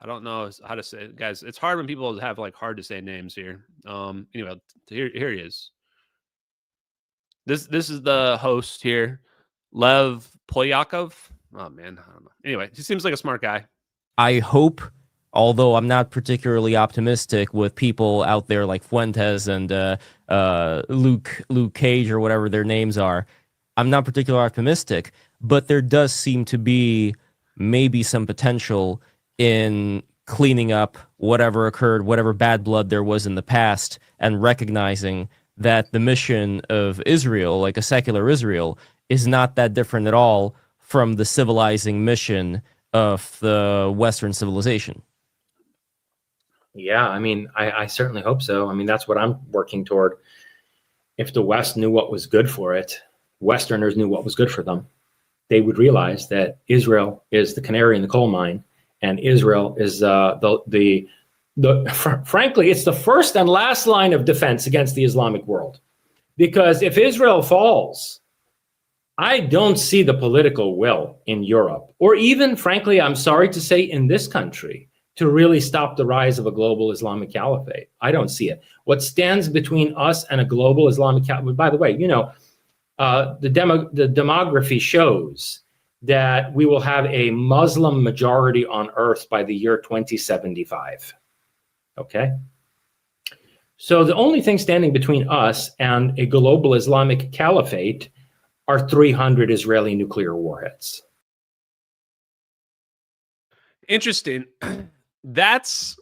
[SPEAKER 8] I don't know how to say it, guys. It's hard when people have hard to say names here. Anyway, here he is. This is the host here, Lev Polyakov. Oh man, I don't know. Anyway, he seems like a smart guy.
[SPEAKER 13] I hope, although I'm not particularly optimistic with people out there like Fuentes and Luke Cage or whatever their names are, I'm not particularly optimistic, but there does seem to be maybe some potential in cleaning up whatever occurred, whatever bad blood there was in the past, and recognizing that the mission of Israel, like a secular Israel, is not that different at all from the civilizing mission of the Western civilization.
[SPEAKER 14] Yeah, I certainly hope so. That's what I'm working toward. If the West knew what was good for it, Westerners knew what was good for them, they would realize that Israel is the canary in the coal mine, and Israel is frankly, it's the first and last line of defense against the Islamic world. Because if Israel falls, I don't see the political will in Europe, or even, frankly, I'm sorry to say, in this country, to really stop the rise of a global Islamic caliphate. I don't see it. What stands between us and a global Islamic caliphate, by the way, the demography shows that we will have a Muslim majority on earth by the year 2075. Okay? So the only thing standing between us and a global Islamic caliphate are 300 Israeli nuclear warheads.
[SPEAKER 8] Interesting. That's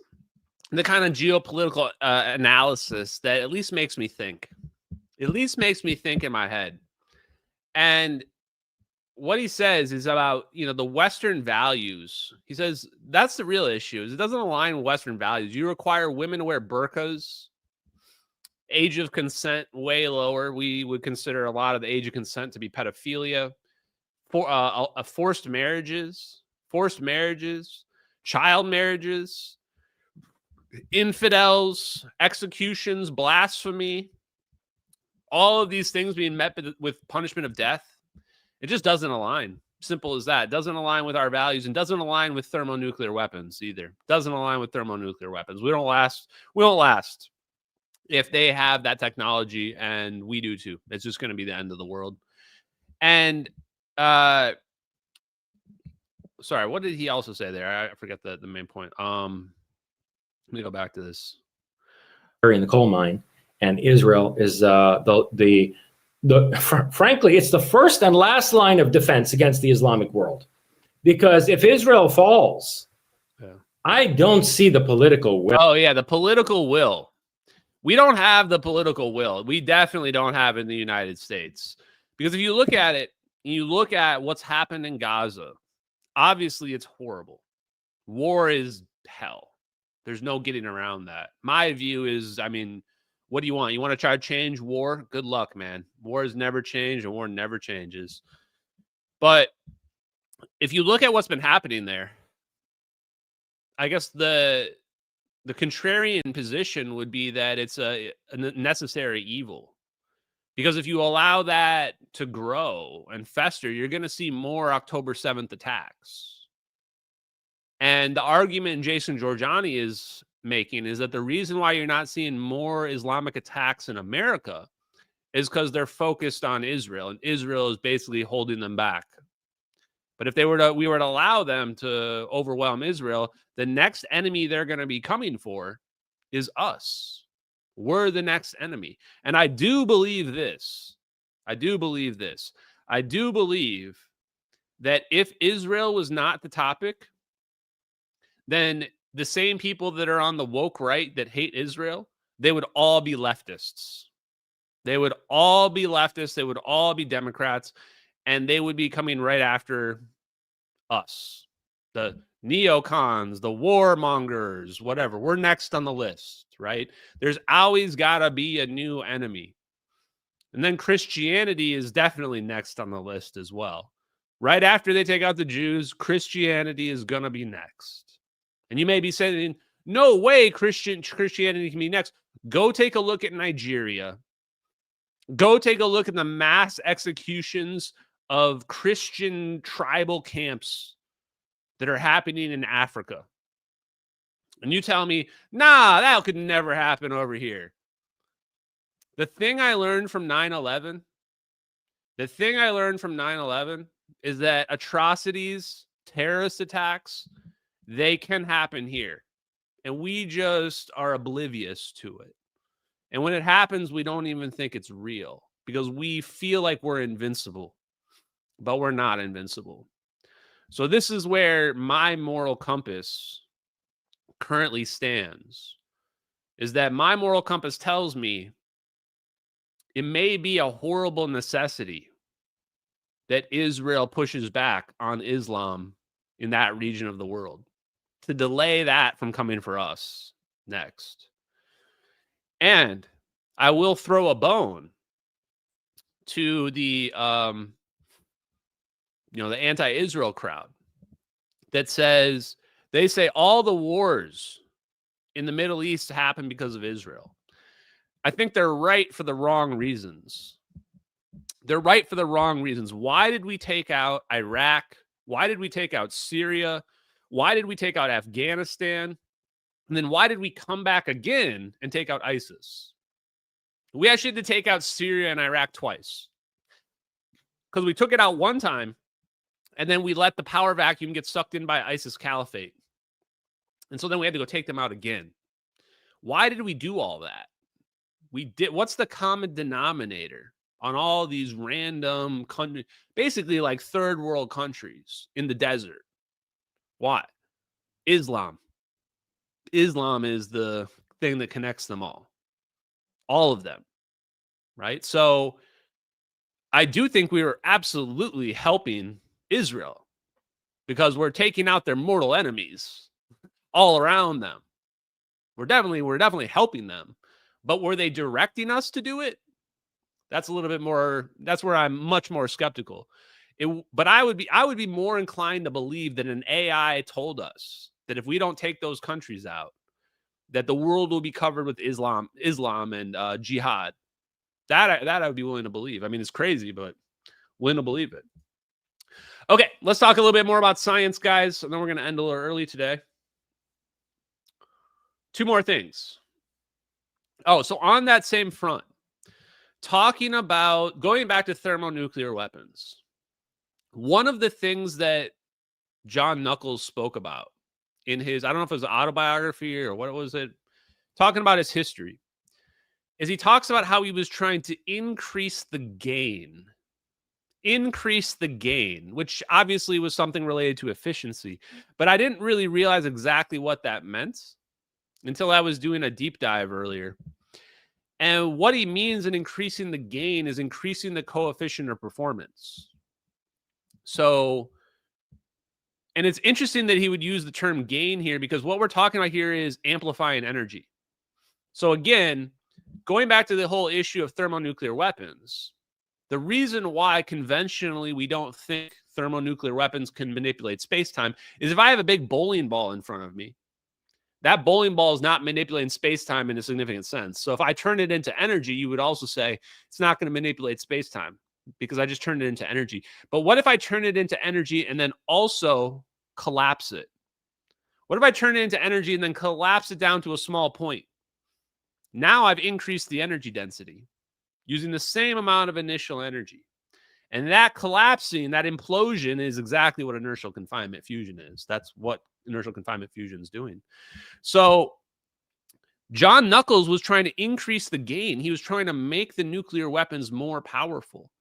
[SPEAKER 8] the kind of geopolitical analysis that at least makes me think. At least makes me think in my head. And what he says is about, the Western values. He says that's the real issue. Is it doesn't align with Western values. You require women to wear burqas. Age of consent way lower. We would consider a lot of the age of consent to be pedophilia. Forced marriages, child marriages, infidels, executions, blasphemy. All of these things being met with punishment of death. It just doesn't align. Simple as that. It doesn't align with our values and doesn't align with thermonuclear weapons either. Doesn't align with thermonuclear weapons. We don't last. We don't last if they have that technology, and we do too. It's just going to be the end of the world. And sorry, what did he also say there? I forget the main point. Let me go back to this.
[SPEAKER 14] In the coal mine, and Israel is frankly, it's the first and last line of defense against the Islamic world. Because if Israel falls, I don't see the political will.
[SPEAKER 8] Oh, yeah, the political will. We don't have the political will. We definitely don't have it in the United States. Because if you look at it, you look at what's happened in Gaza, obviously it's horrible. War is hell. There's no getting around that. My view is, what do you want? You want to try to change war? Good luck, man. War has never changed, and war never changes. But if you look at what's been happening there, I guess the contrarian position would be that it's a necessary evil. Because if you allow that to grow and fester, you're going to see more October 7th attacks. And the argument Jason Giorgiani is making is that the reason why you're not seeing more Islamic attacks in America is because they're focused on Israel, and Israel is basically holding them back. But if we were to allow them to overwhelm Israel, the next enemy they're going to be coming for is us. We're the next enemy. And I do believe this. I do believe that if Israel was not the topic, then the same people that are on the woke right that hate Israel, they would all be leftists. They would all be leftists. They would all be Democrats. And they would be coming right after us. The neocons, the warmongers, whatever. We're next on the list, right? There's always got to be a new enemy. And then Christianity is definitely next on the list as well. Right after they take out the Jews, Christianity is going to be next. And you may be saying, no way Christianity can be next. Go take a look at Nigeria. Go take a look at the mass executions of Christian tribal camps that are happening in Africa. And you tell me, nah, that could never happen over here. The thing I learned from 9/11, is that atrocities, terrorist attacks, they can happen here. And we just are oblivious to it. And when it happens, we don't even think it's real because we feel like we're invincible, but we're not invincible. So this is where my moral compass currently stands, is that my moral compass tells me it may be a horrible necessity that Israel pushes back on Islam in that region of the world to delay that from coming for us next. And I will throw a bone to the the anti-Israel crowd that says, they say all the wars in the Middle East happen because of Israel. I think they're right for the wrong reasons. Why did we take out Iraq? Why did we take out Syria? Why did we take out Afghanistan? And then why did we come back again and take out ISIS? We actually had to take out Syria and Iraq twice. Because we took it out one time, and then we let the power vacuum get sucked in by ISIS caliphate. And so then we had to go take them out again. Why did we do all that? We did. What's the common denominator? on all these random countries, basically like third world countries in the desert. Why? Islam. Islam is the thing that connects them all of them, right? So I do think we are absolutely helping Israel because we're taking out their mortal enemies all around them. We're definitely helping them. But were they directing us to do it? That's a little bit more, that's where I'm much more skeptical. But I would be more inclined to believe that an AI told us that if we don't take those countries out, that the world will be covered with Islam and jihad. That I would be willing to believe. I mean, it's crazy, but willing to believe it. Okay, let's talk a little bit more about science, guys, and then we're going to end a little early today. 2 more things. Oh, so on that same front, talking about going back to thermonuclear weapons, one of the things that John Knuckles spoke about in his, I don't know if it was an autobiography or what was it, talking about his history, is he talks about how he was trying to increase the gain, which obviously was something related to efficiency. But I didn't really realize exactly what that meant until I was doing a deep dive earlier. And what he means in increasing the gain is increasing the coefficient of performance. So, and it's interesting that he would use the term gain here because what we're talking about here is amplifying energy. So again, going back to the whole issue of thermonuclear weapons, the reason why conventionally we don't think thermonuclear weapons can manipulate space-time is if I have a big bowling ball in front of me, that bowling ball is not manipulating space-time in a significant sense. So if I turn it into energy, you would also say it's not going to manipulate space-time because I just turned it into energy. But what if I turn it into energy and then also collapse it? What if I turn it into energy and then collapse it down to a small point? Now I've increased the energy density using the same amount of initial energy. And that collapsing, that implosion is exactly what inertial confinement fusion is. That's what inertial confinement fusion is doing. So John Knuckles was trying to increase the gain. He was trying to make the nuclear weapons more powerful.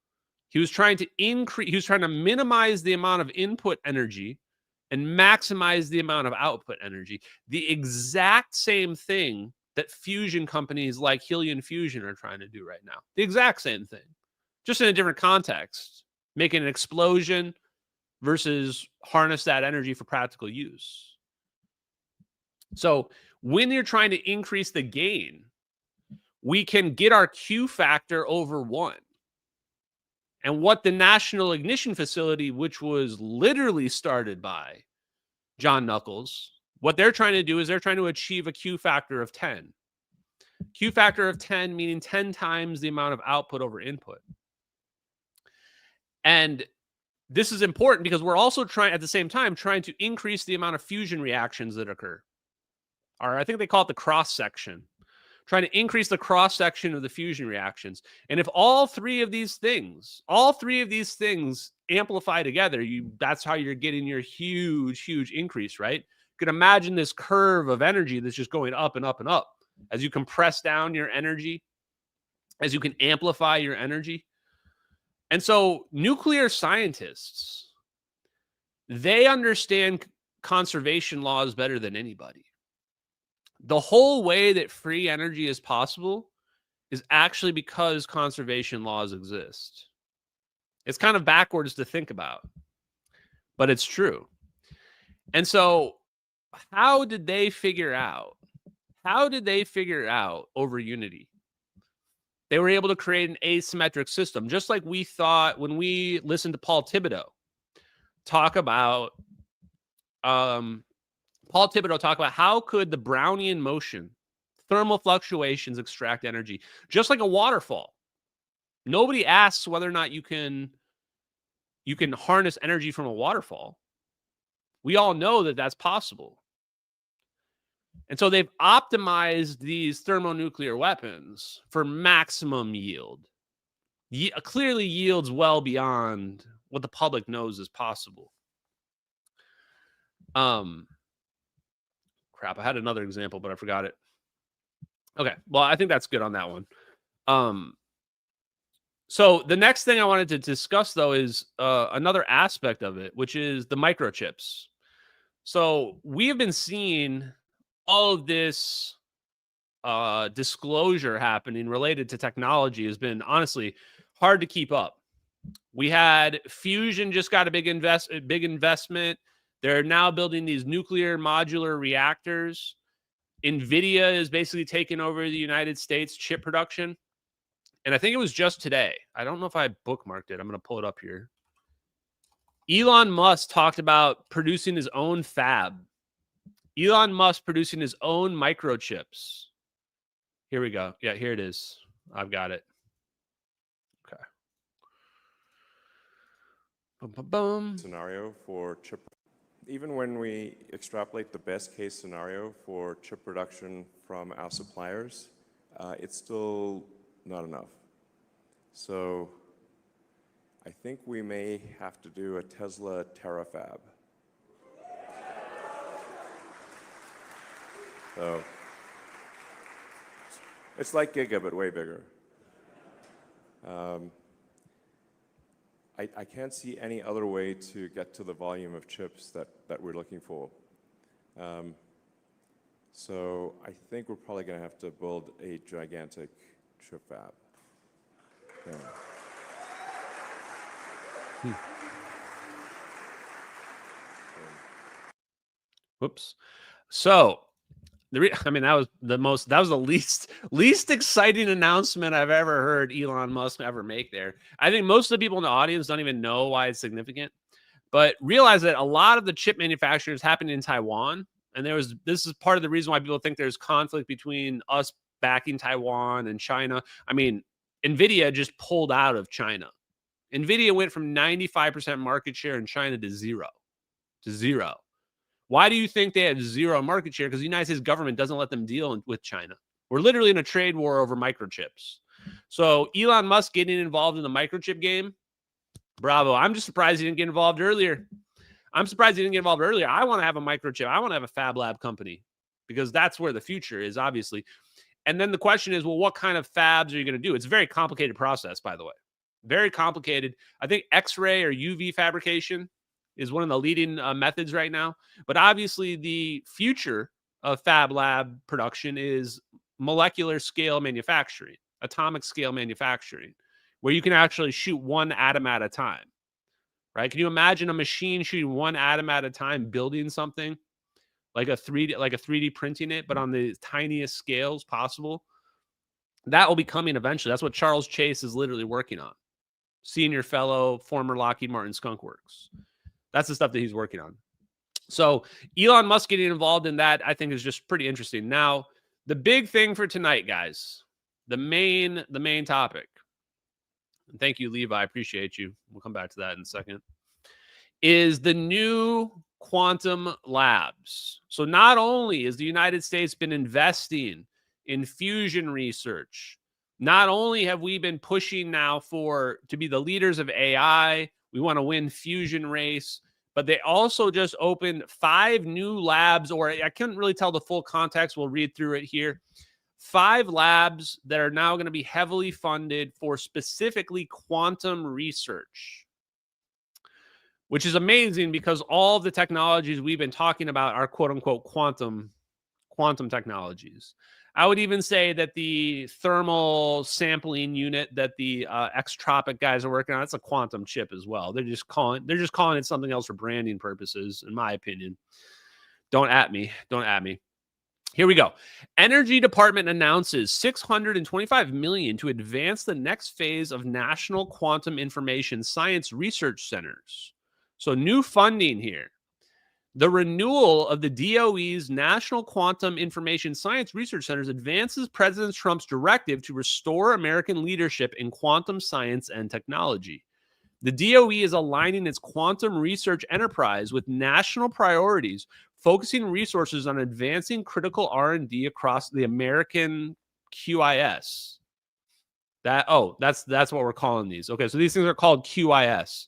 [SPEAKER 8] He was trying to minimize the amount of input energy and maximize the amount of output energy. The exact same thing that fusion companies like Helium Fusion are trying to do right now. The exact same thing, just in a different context, making an explosion versus harness that energy for practical use. So when you're trying to increase the gain, we can get our Q factor over 1. And what the National Ignition Facility, which was literally started by John Knuckles, what they're trying to do is they're trying to achieve a Q factor of 10. Q factor of 10 meaning 10 times the amount of output over input. And this is important because we're also trying to increase the amount of fusion reactions that occur. Or I think they call it the cross section. Trying to increase the cross section of the fusion reactions. And if all three of these things amplify together, that's how you're getting your huge increase, right? You can imagine this curve of energy that's just going up and up and up. As you compress down your energy, as you can amplify your energy. And so nuclear scientists, they understand conservation laws better than anybody. The whole way that free energy is possible is actually because conservation laws exist. It's kind of backwards to think about, but it's true. And so how did they figure out over unity? They were able to create an asymmetric system, just like we thought when we listened to Paul Thibodeau talk about how could the Brownian motion, thermal fluctuations, extract energy, just like a waterfall. Nobody asks whether or not you can harness energy from a waterfall. We all know that that's possible. And so they've optimized these thermonuclear weapons for maximum yield. Clearly yields well beyond what the public knows is possible. Crap, I had another example, but I forgot it. Okay, well, I think that's good on that one. So the next thing I wanted to discuss, though, is another aspect of it, which is the microchips. So we have been seeing all of this disclosure happening related to technology has been honestly hard to keep up. We had Fusion just got a big investment. They're now building these nuclear modular reactors. NVIDIA is basically taking over the United States chip production. And I think it was just today. I don't know if I bookmarked it. I'm going to pull it up here. Elon Musk talked about producing his own fab. Elon Musk producing his own microchips. Here we go. Yeah, here it is. I've got it. Okay. Boom, boom, boom.
[SPEAKER 15] Scenario for chip. Even when we extrapolate the best case scenario for chip production from our suppliers, it's still not enough. So I think we may have to do a Tesla terafab. So it's like Giga, but way bigger. I can't see any other way to get to the volume of chips that we're looking for. So I think we're probably going to have to build a gigantic chip fab. Yeah.
[SPEAKER 8] Whoops. So I mean, that was the least exciting announcement I've ever heard Elon Musk ever make there. I think most of the people in the audience don't even know why it's significant, but realize that a lot of the chip manufacturing is happening in Taiwan. And this is part of the reason why people think there's conflict between us backing Taiwan and China. I mean, NVIDIA just pulled out of China. NVIDIA went from 95% market share in China to zero. Why do you think they have zero market share? Because the United States government doesn't let them deal with China. We're literally in a trade war over microchips. So Elon Musk getting involved in the microchip game, bravo. I'm just surprised he didn't get involved earlier. I want to have a microchip. I want to have a fab lab company because that's where the future is, obviously. And then the question is, well, what kind of fabs are you going to do? It's a very complicated process, by the way. Very complicated. I think X-ray or UV fabrication is one of the leading methods right now. But obviously the future of fab lab production is molecular scale manufacturing, atomic scale manufacturing, where you can actually shoot one atom at a time, right? Can you imagine a machine shooting one atom at a time, building something like a 3D printing it, but on the tiniest scales possible? That will be coming eventually. That's what Charles Chase is literally working on. Senior fellow, former Lockheed Martin Skunk Works. That's the stuff that he's working on. So Elon Musk getting involved in that, I think, is just pretty interesting. Now, the big thing for tonight, guys, the main topic, and thank you, Levi, I appreciate you. We'll come back to that in a second, is the new quantum labs. So not only has the United States been investing in fusion research, not only have we been pushing now to be the leaders of AI, we want to win fusion race, but they also just opened 5 new labs, or I couldn't really tell the full context. We'll read through it here. 5 labs that are now going to be heavily funded for specifically quantum research, which is amazing because all of the technologies we've been talking about are quote unquote quantum technologies. I would even say that the thermal sampling unit that the X-Tropic guys are working on, it's a quantum chip as well. They're just calling it something else for branding purposes, in my opinion. Don't at me. Here we go. Energy Department announces $625 million to advance the next phase of National Quantum Information Science Research Centers. So new funding here. The renewal of the DOE's National Quantum Information Science Research Centers advances President Trump's directive to restore American leadership in quantum science and technology. The DOE is aligning its quantum research enterprise with national priorities, focusing resources on advancing critical R&D across the American QIS. That's what we're calling these. Okay, so these things are called QIS.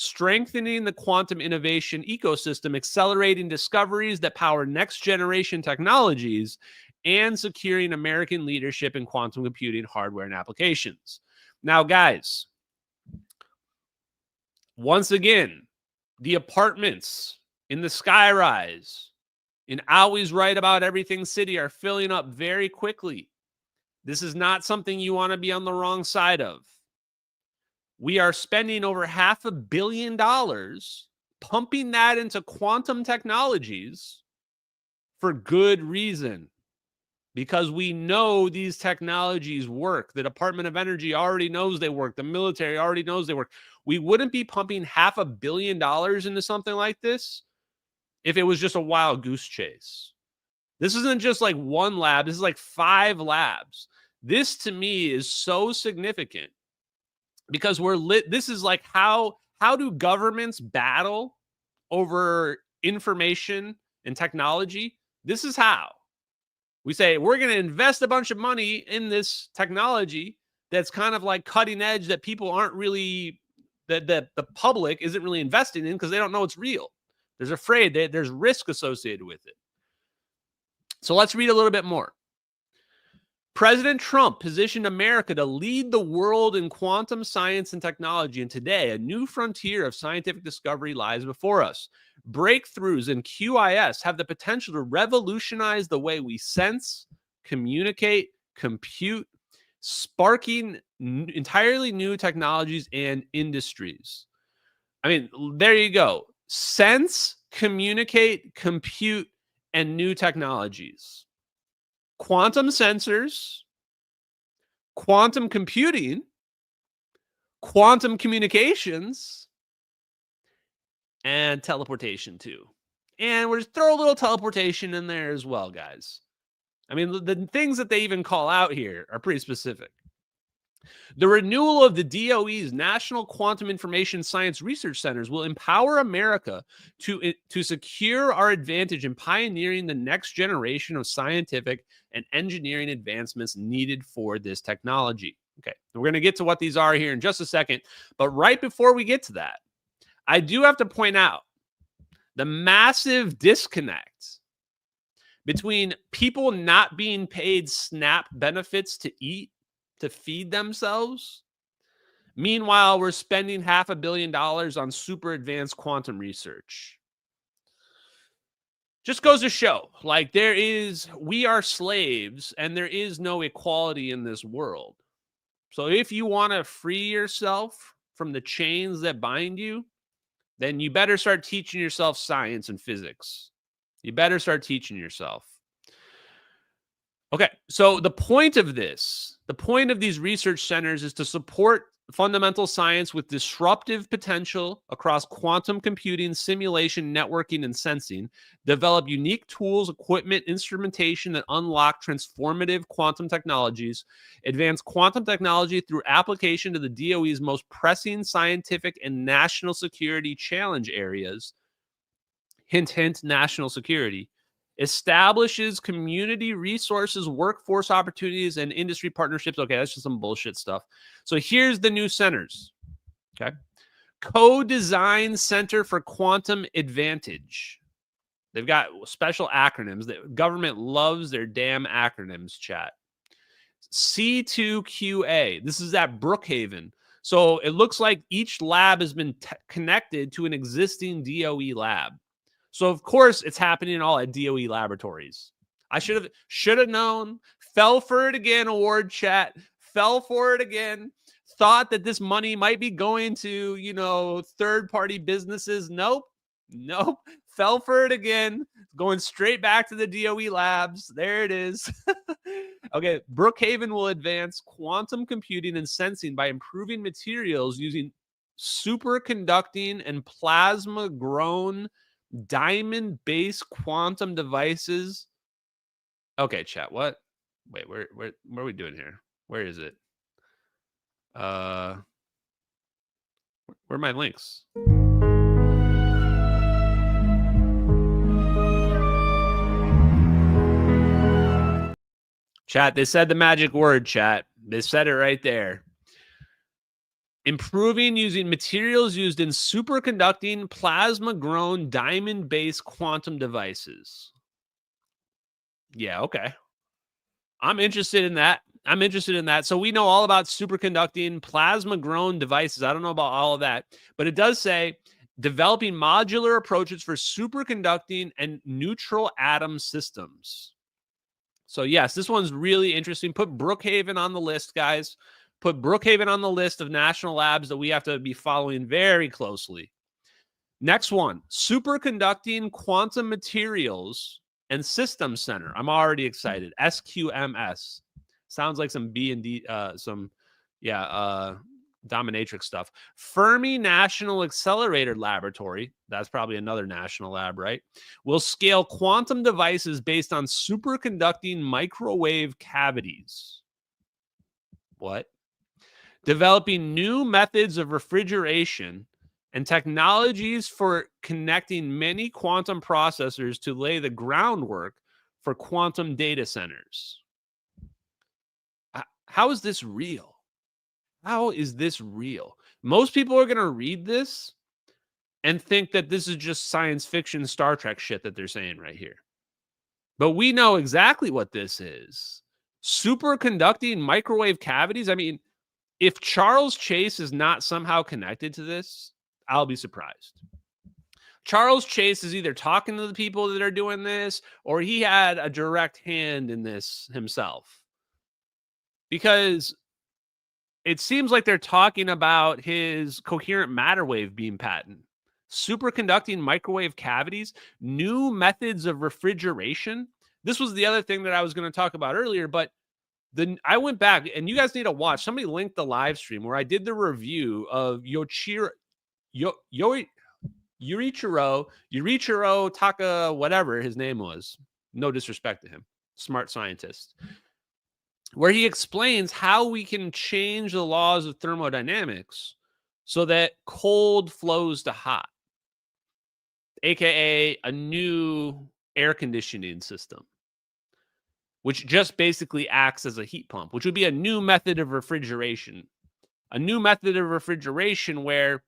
[SPEAKER 8] Strengthening the quantum innovation ecosystem, accelerating discoveries that power next-generation technologies, and securing American leadership in quantum computing hardware and applications. Now, guys, once again, the apartments in the skyrise in Always Right About Everything City are filling up very quickly. This is not something you want to be on the wrong side of. We are spending over $500 million pumping that into quantum technologies for good reason. Because we know these technologies work. The Department of Energy already knows they work. The military already knows they work. We wouldn't be pumping $500 million into something like this if it was just a wild goose chase. This isn't just like one lab. This is like 5 labs. This to me is so significant because this is like how do governments battle over information and technology? This is how. We say, we're going to invest a bunch of money in this technology that's kind of like cutting edge that people aren't really, that the public isn't really investing in because they don't know it's real. There's afraid that there's risk associated with it. So let's read a little bit more. President Trump positioned America to lead the world in quantum science and technology, and today a new frontier of scientific discovery lies before us. Breakthroughs in QIS have the potential to revolutionize the way we sense, communicate, compute, sparking entirely new technologies and industries. I mean, there you go. Sense, communicate, compute, and new technologies. Quantum sensors, quantum computing, quantum communications, and teleportation too. And we'll just throw a little teleportation in there as well, guys. I mean, the things that they even call out here are pretty specific. The renewal of the DOE's National Quantum Information Science Research Centers will empower America to secure our advantage in pioneering the next generation of scientific and engineering advancements needed for this technology. Okay, we're going to get to what these are here in just a second. But right before we get to that, I do have to point out the massive disconnect between people not being paid SNAP benefits to eat, to feed themselves. Meanwhile, we're spending $500 million on super advanced quantum research. Just goes to show, like, we are slaves and there is no equality in this world. So if you want to free yourself from the chains that bind you, then you better start teaching yourself science and physics. You better start teaching yourself. Okay, so the point of these research centers is to support fundamental science with disruptive potential across quantum computing, simulation, networking, and sensing, develop unique tools, equipment, instrumentation that unlock transformative quantum technologies, advance quantum technology through application to the DOE's most pressing scientific and national security challenge areas. Hint, hint, national security. Establishes community resources, workforce opportunities, and industry partnerships. Okay, that's just some bullshit stuff. So here's the new centers. Okay. Co-Design Center for Quantum Advantage. They've got special acronyms. The government loves their damn acronyms, chat. C2QA. This is at Brookhaven. So it looks like each lab has been connected to an existing DOE lab. So, of course, it's happening all at DOE laboratories. I should have known. Fell for it again, award chat. Fell for it again. Thought that this money might be going to, third-party businesses. Nope. Fell for it again. Going straight back to the DOE labs. There it is. Okay, Brookhaven will advance quantum computing and sensing by improving materials using superconducting and plasma-grown diamond-based quantum devices. Okay, chat. What? Wait, where are we doing here? Where is it? Where are my links? Chat, they said the magic word, chat. They said it right there. Improving using materials used in superconducting, plasma-grown, diamond-based quantum devices. Yeah, okay. I'm interested in that. I'm interested in that. So we know all about superconducting plasma-grown devices. I don't know about all of that, but it does say developing modular approaches for superconducting and neutral atom systems. So yes, this one's really interesting. Put Brookhaven on the list, guys. Put Brookhaven on the list of national labs that we have to be following very closely. Next one, superconducting quantum materials and systems center. I'm already excited. SQMS. Sounds like some B&D, dominatrix stuff. Fermi National Accelerator Laboratory, that's probably another national lab, right? Will scale quantum devices based on superconducting microwave cavities. What? Developing new methods of refrigeration and technologies for connecting many quantum processors to lay the groundwork for quantum data centers. How is this real? How is this real? Most people are going to read this and think that this is just science fiction Star Trek shit that they're saying right here. But we know exactly what this is. Superconducting microwave cavities. I mean, if Charles Chase is not somehow connected to this, I'll be surprised. Charles Chase is either talking to the people that are doing this or he had a direct hand in this himself. Because it seems like they're talking about his coherent matter wave beam patent. Superconducting microwave cavities, new methods of refrigeration. This was the other thing that I was going to talk about earlier, but I went back, and you guys need to watch. Somebody linked the live stream where I did the review of Yurichiro Taka, whatever his name was. No disrespect to him. Smart scientist. Where he explains how we can change the laws of thermodynamics so that cold flows to hot, aka a new air conditioning system, which just basically acts as a heat pump, which would be a new method of refrigeration. A new method of refrigeration where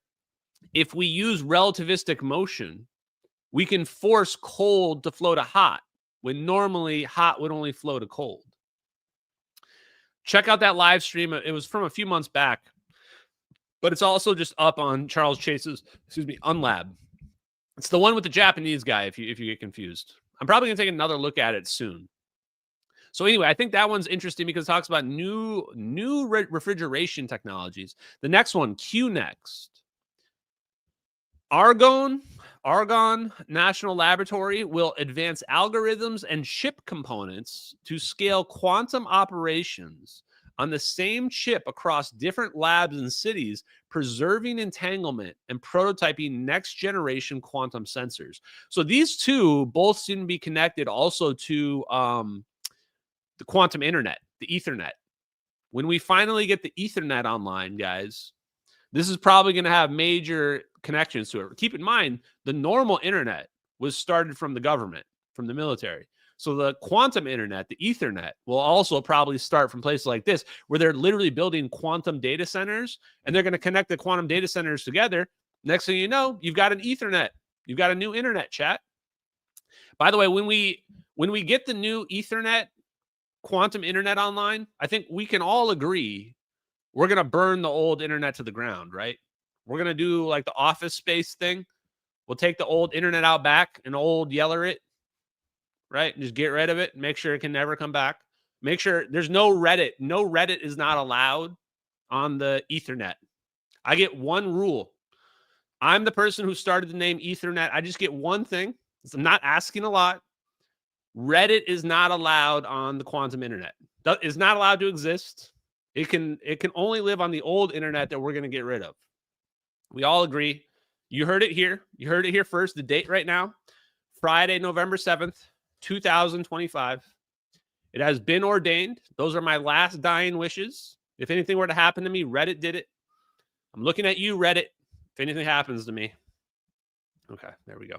[SPEAKER 8] if we use relativistic motion, we can force cold to flow to hot, when normally hot would only flow to cold. Check out that live stream. It was from a few months back, but it's also just up on Charles Chase's, Unlab. It's the one with the Japanese guy, if you get confused. I'm probably going to take another look at it soon. So anyway, I think that one's interesting because it talks about new refrigeration technologies. The next one, QNext. Argonne National Laboratory will advance algorithms and chip components to scale quantum operations on the same chip across different labs and cities, preserving entanglement and prototyping next-generation quantum sensors. So these two both seem to be connected also to the quantum internet, the Ethernet. When we finally get the Ethernet online, guys, this is probably going to have major connections to it. Keep in mind, the normal internet was started from the government, from the military. So the quantum internet, the Ethernet, will also probably start from places like this, where they're literally building quantum data centers, and they're going to connect the quantum data centers together. Next thing you know, you've got an Ethernet. You've got a new internet, chat. By the way, when we get the new Ethernet, quantum internet online, I think we can all agree we're going to burn the old internet to the ground, right? We're going to do like the Office Space thing. We'll take the old internet out back and old yeller it, right? And just get rid of it and make sure it can never come back. Make sure there's no Reddit. No Reddit is not allowed on the Ethernet. I get one rule. I'm the person who started the name Ethernet. I just get one thing. I'm not asking a lot. Reddit is not allowed on the quantum internet. It's not allowed to exist. It can only live on the old internet that we're going to get rid of. We all agree. You heard it here. You heard it here first. The date right now, Friday, November 7th, 2025. It has been ordained. Those are my last dying wishes. If anything were to happen to me, Reddit did it. I'm looking at you, Reddit. If anything happens to me. Okay, there we go.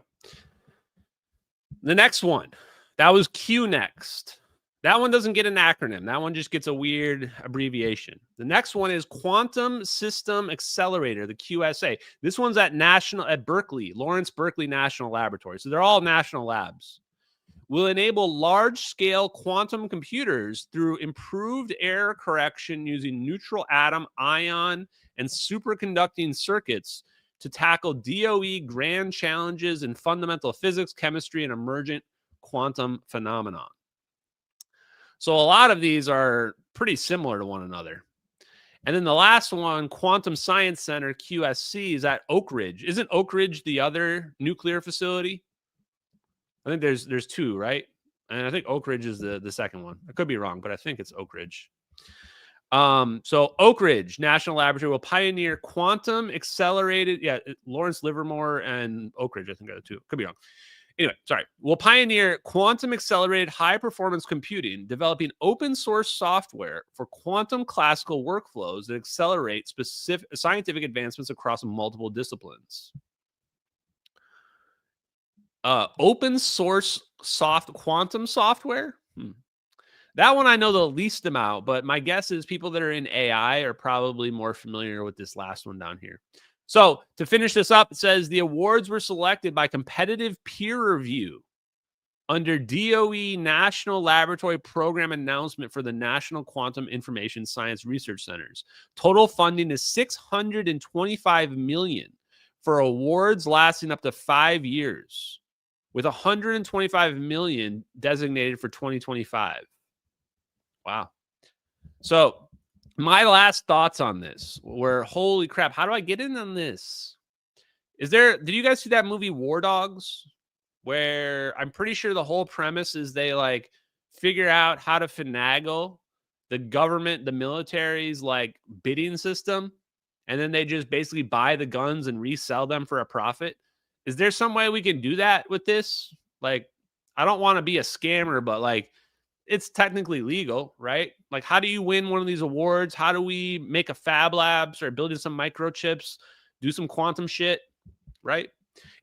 [SPEAKER 8] The next one. That was QNext. That one doesn't get an acronym. That one just gets a weird abbreviation. The next one is Quantum System Accelerator, the QSA. This one's at Berkeley, Lawrence Berkeley National Laboratory. So they're all national labs. will enable large-scale quantum computers through improved error correction using neutral atom, ion, and superconducting circuits to tackle DOE grand challenges in fundamental physics, chemistry, and emergent quantum phenomena. So a lot of these are pretty similar to one another. And then the last one, Quantum Science Center, QSC, is at Oak Ridge. Isn't Oak Ridge the other nuclear facility? I think there's two, right? And I think Oak Ridge is the second one. I could be wrong, but I think it's Oak Ridge. So Oak Ridge National Laboratory will pioneer quantum accelerated. Yeah, Lawrence Livermore and Oak Ridge, I think are the two. Could be wrong. Anyway, sorry. Will pioneer quantum accelerated high performance computing, developing open source software for quantum classical workflows that accelerate specific scientific advancements across multiple disciplines. Open source quantum software. That one I know the least amount, but my guess is people that are in AI are probably more familiar with this last one down here. So to finish this up, it says the awards were selected by competitive peer review under DOE National Laboratory Program announcement for the National Quantum Information Science Research Centers. Total funding is $625 million for awards lasting up to 5 years, with $125 million designated for 2025. Wow. So my last thoughts on this were, holy crap, how do I get in on this? Did you guys see that movie War Dogs? Where I'm pretty sure the whole premise is they like figure out how to finagle the government, the military's like bidding system, and then they just basically buy the guns and resell them for a profit. Is there some way we can do that with this? Like, I don't want to be a scammer, but like, it's technically legal, right? Like, how do you win one of these awards? How do we make a fab lab, start building some microchips, do some quantum shit, right?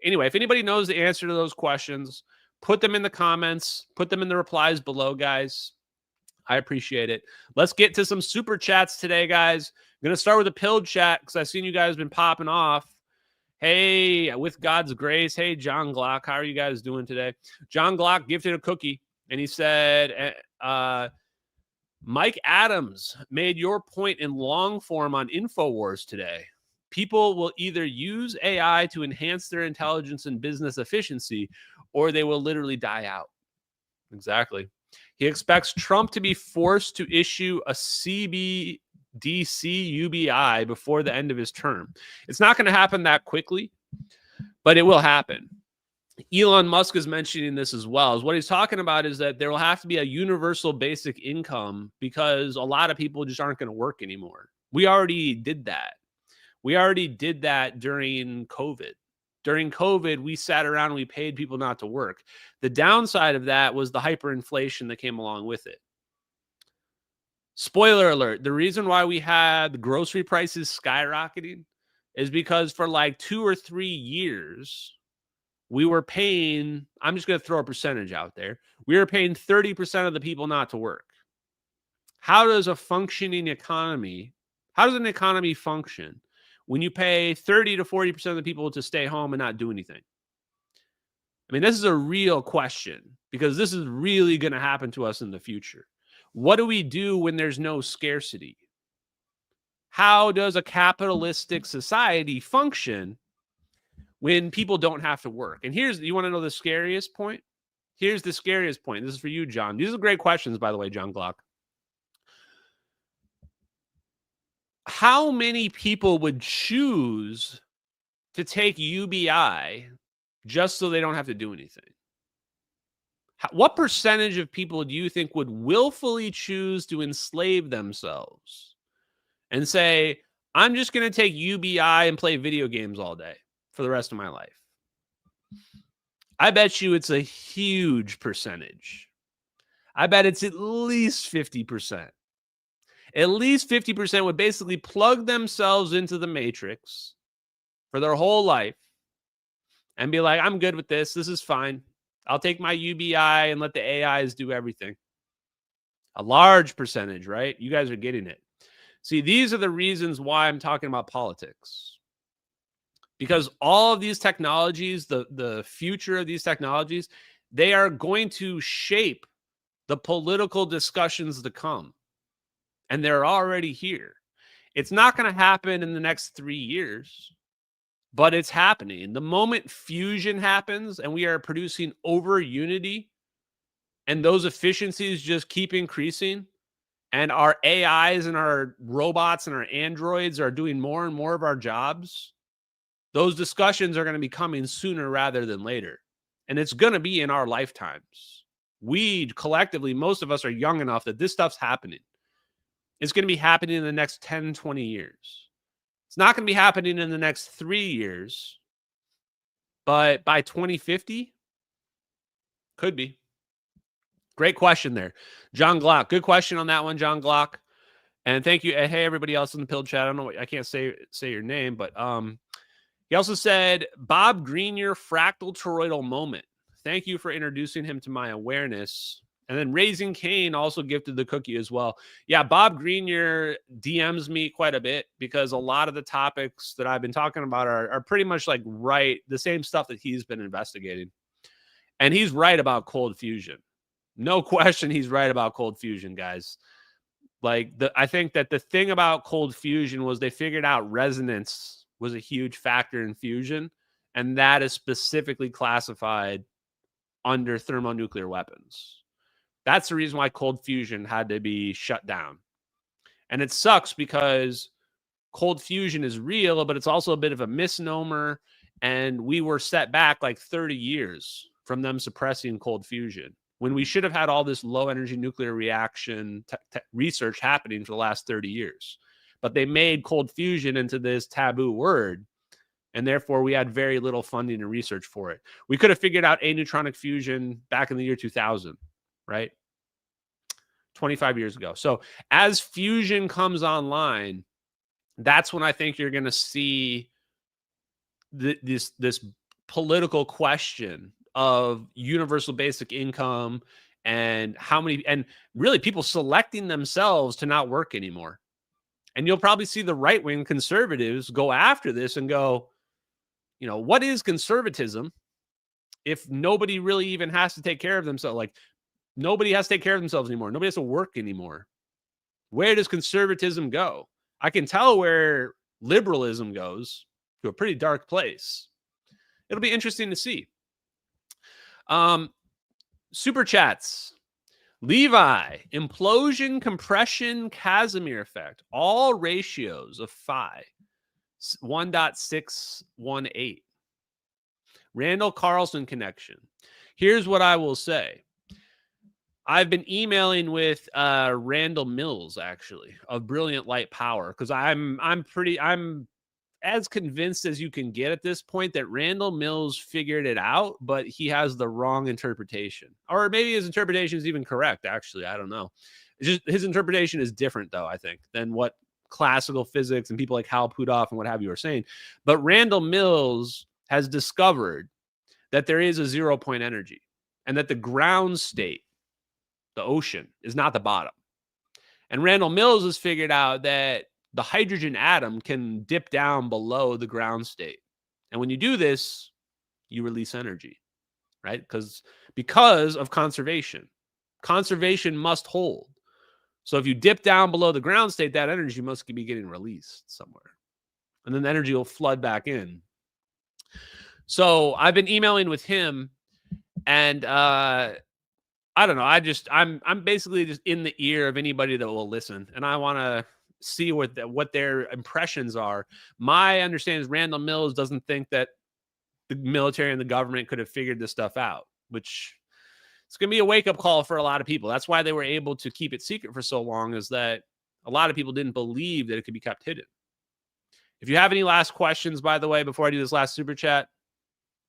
[SPEAKER 8] Anyway, if anybody knows the answer to those questions, put them in the comments, put them in the replies below, guys. I appreciate it. Let's get to some super chats today, guys. I'm going to start with a pilled chat because I've seen you guys been popping off. Hey, with God's grace. Hey, John Glock. How are you guys doing today? John Glock gifted a cookie, and he said, Mike Adams made your point in long form on InfoWars today. People will either use AI to enhance their intelligence and business efficiency, or they will literally die out. Exactly. He expects Trump to be forced to issue a CBDC UBI before the end of his term. It's not going to happen that quickly, but it will happen. Elon Musk is mentioning this as well. As what he's talking about is that there will have to be a universal basic income because a lot of people just aren't going to work anymore. We already did that. We already did that during COVID. During COVID, we sat around and we paid people not to work. The downside of that was the hyperinflation that came along with it. Spoiler alert, the reason why we had grocery prices skyrocketing is because for like 2 or 3 years, we were paying, I'm just going to throw a percentage out there, we were paying 30% of the people not to work. How does a functioning economy, how does an economy function when you pay 30 to 40% of the people to stay home and not do anything? I mean, this is a real question because this is really going to happen to us in the future. What do we do when there's no scarcity? How does a capitalistic society function when people don't have to work? And you want to know the scariest point? Here's the scariest point. This is for you, John. These are great questions, by the way, John Glock. How many people would choose to take UBI just so they don't have to do anything? What percentage of people do you think would willfully choose to enslave themselves and say, I'm just going to take UBI and play video games all day for the rest of my life? I bet you it's a huge percentage. I bet it's at least 50%. At least 50% would basically plug themselves into the matrix for their whole life and be like, I'm good with this. This is fine. I'll take my UBI and let the AIs do everything. A large percentage, right? You guys are getting it. See, these are the reasons why I'm talking about politics. Because all of these technologies, the future of these technologies, They are going to shape the political discussions to come. And they're already here. It's not going to happen in the next 3 years, but it's happening. The moment fusion happens and we are producing over unity and those efficiencies just keep increasing, and our AIs and our robots and our androids are doing more and more of our jobs, those discussions are going to be coming sooner rather than later. And it's going to be in our lifetimes. We collectively, most of us are young enough that this stuff's happening. It's going to be happening in the next 10, 20 years. It's not going to be happening in the next 3 years, but by 2050, could be. Great question there. John Glock. Good question on that one, John Glock. And thank you. Hey, everybody else in the pill chat. I don't know. I can't say your name, but he also said, Bob Greenyer fractal toroidal moment. Thank you for introducing him to my awareness. And then Raising Kayne also gifted the cookie as well. Yeah, Bob Greenyer DMs me quite a bit because a lot of the topics that I've been talking about are pretty much like the same stuff that he's been investigating. And he's right about cold fusion. No question he's right about cold fusion, guys. Like, I think that the thing about cold fusion was they figured out resonance was a huge factor in fusion, and that is specifically classified under thermonuclear weapons. That's the reason why cold fusion had to be shut down. And it sucks because cold fusion is real, but it's also a bit of a misnomer, and we were set back like 30 years from them suppressing cold fusion, when we should have had all this low energy nuclear reaction research happening for the last 30 years. But they made cold fusion into this taboo word, and therefore we had very little funding and research for it. We could have figured out aneutronic fusion back in the year 2000, right? 25 years ago. So as fusion comes online, that's when I think you're going to see this political question of universal basic income and how many, and really people selecting themselves to not work anymore. And you'll probably see the right-wing conservatives go after this and go, you know, what is conservatism if nobody really even has to take care of themselves? Like, nobody has to take care of themselves anymore. Nobody has to work anymore. Where does conservatism go? I can tell where liberalism goes, to a pretty dark place. It'll be interesting to see. Super chats. Levi, implosion, compression, Casimir effect, all ratios of phi, 1.618. Randall Carlson connection. Here's what I will say. I've been emailing with Randall Mills, actually, of Brilliant Light Power, because I'm as convinced as you can get at this point that Randall Mills figured it out, but he has the wrong interpretation. Or maybe his interpretation is even correct, actually. I don't know. It's just his interpretation is different, though, I think, than what classical physics and people like Hal Puthoff and what have you are saying. But Randall Mills has discovered that there is a 0-point energy and that the ground state, the ocean, is not the bottom. And Randall Mills has figured out that the hydrogen atom can dip down below the ground state. And when you do this, you release energy, right? Because of conservation. Conservation must hold. So if you dip down below the ground state, that energy must be getting released somewhere. And then the energy will flood back in. So I've been emailing with him, and I don't know. I'm basically just in the ear of anybody that will listen. And I want to see what their impressions are. My understanding is Randall Mills doesn't think that the military and the government could have figured this stuff out, which it's going to be a wake-up call for a lot of people. That's why they were able to keep it secret for so long, is that a lot of people didn't believe that it could be kept hidden. If you have any last questions, by the way, before I do this last super chat,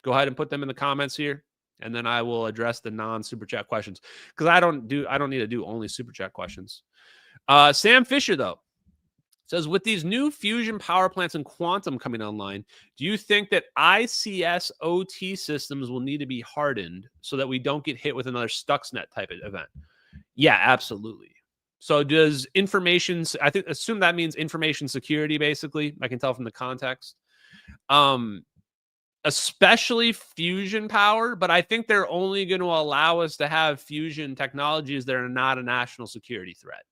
[SPEAKER 8] go ahead and put them in the comments here, and then I will address the non-super chat questions, because I don't need to do only super chat questions. Sam Fisher, though, says, with these new fusion power plants and quantum coming online, do you think that ICS OT systems will need to be hardened so that we don't get hit with another Stuxnet type of event? Yeah, absolutely. So does information, assume that means information security, basically. I can tell from the context. especially fusion power, but I think they're only going to allow us to have fusion technologies that are not a national security threat.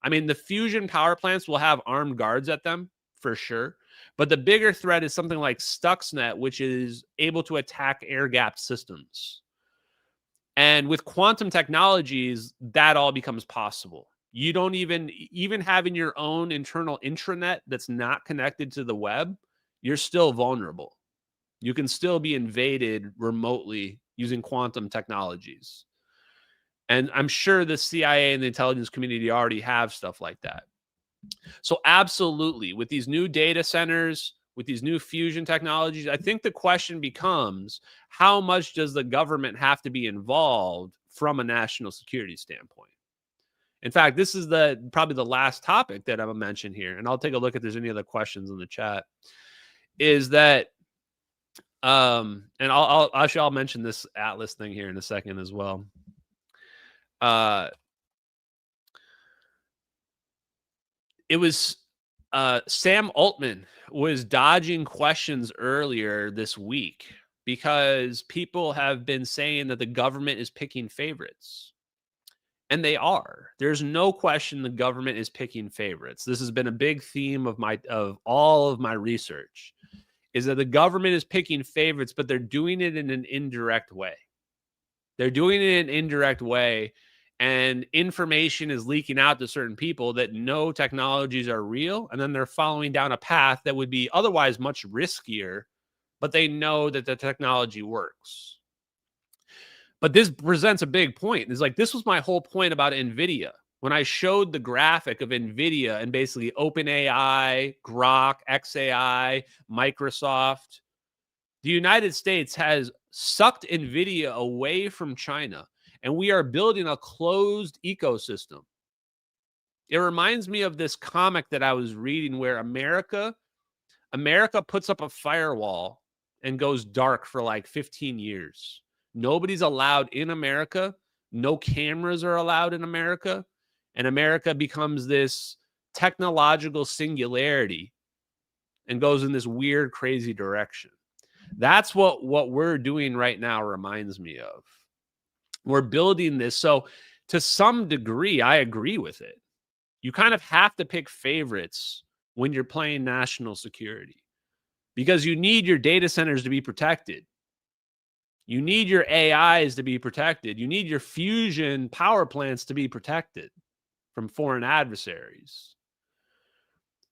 [SPEAKER 8] I mean, the fusion power plants will have armed guards at them for sure, but the bigger threat is something like Stuxnet, which is able to attack air-gapped systems. And with quantum technologies, that all becomes possible. You don't even having your own internal intranet that's not connected to the web, you're still vulnerable. You can still be invaded remotely using quantum technologies. And I'm sure the CIA and the intelligence community already have stuff like that. So absolutely, with these new data centers, with these new fusion technologies, I think the question becomes, how much does the government have to be involved from a national security standpoint? In fact, this is probably the last topic that I'm going to mention here, and I'll take a look if there's any other questions in the chat, is that and I'll mention this Atlas thing here in a second as well. It was Sam Altman was dodging questions earlier this week because people have been saying that the government is picking favorites. And they are. There's no question the government is picking favorites. This has been a big theme of all of my research, is that the government is picking favorites, but they're doing it in an indirect way. They're doing it in an indirect way, and information is leaking out to certain people that know technologies are real, and then they're following down a path that would be otherwise much riskier, but they know that the technology works. But this presents a big point. It's like, this was my whole point about NVIDIA. When I showed the graphic of NVIDIA and basically OpenAI, Grok, XAI, Microsoft, the United States has sucked NVIDIA away from China, and we are building a closed ecosystem. It reminds me of this comic that I was reading where America puts up a firewall and goes dark for like 15 years. Nobody's allowed in America. No cameras are allowed in America. And America becomes this technological singularity and goes in this weird, crazy direction. That's what we're doing right now reminds me of. We're building this. So to some degree, I agree with it. You kind of have to pick favorites when you're playing national security because you need your data centers to be protected. You need your AIs to be protected. You need your fusion power plants to be protected from foreign adversaries.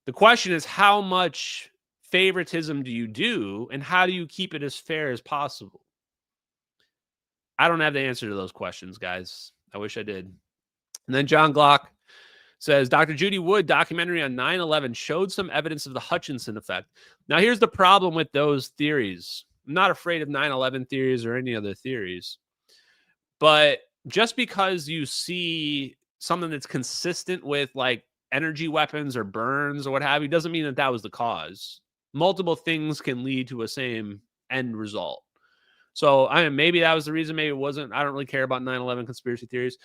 [SPEAKER 8] The question is, how much favoritism do you do, and how do you keep it as fair as possible? I don't have the answer to those questions, guys. I wish I did. And then John Glock says, Dr. Judy Wood documentary on 9/11 showed some evidence of the Hutchinson effect. Now, here's the problem with those theories. I'm not afraid of 9/11 theories or any other theories. But just because you see something that's consistent with like energy weapons or burns or what have you, doesn't mean that that was the cause. Multiple things can lead to a same end result. So maybe that was the reason, maybe it wasn't. I don't really care about 9/11 conspiracy theories.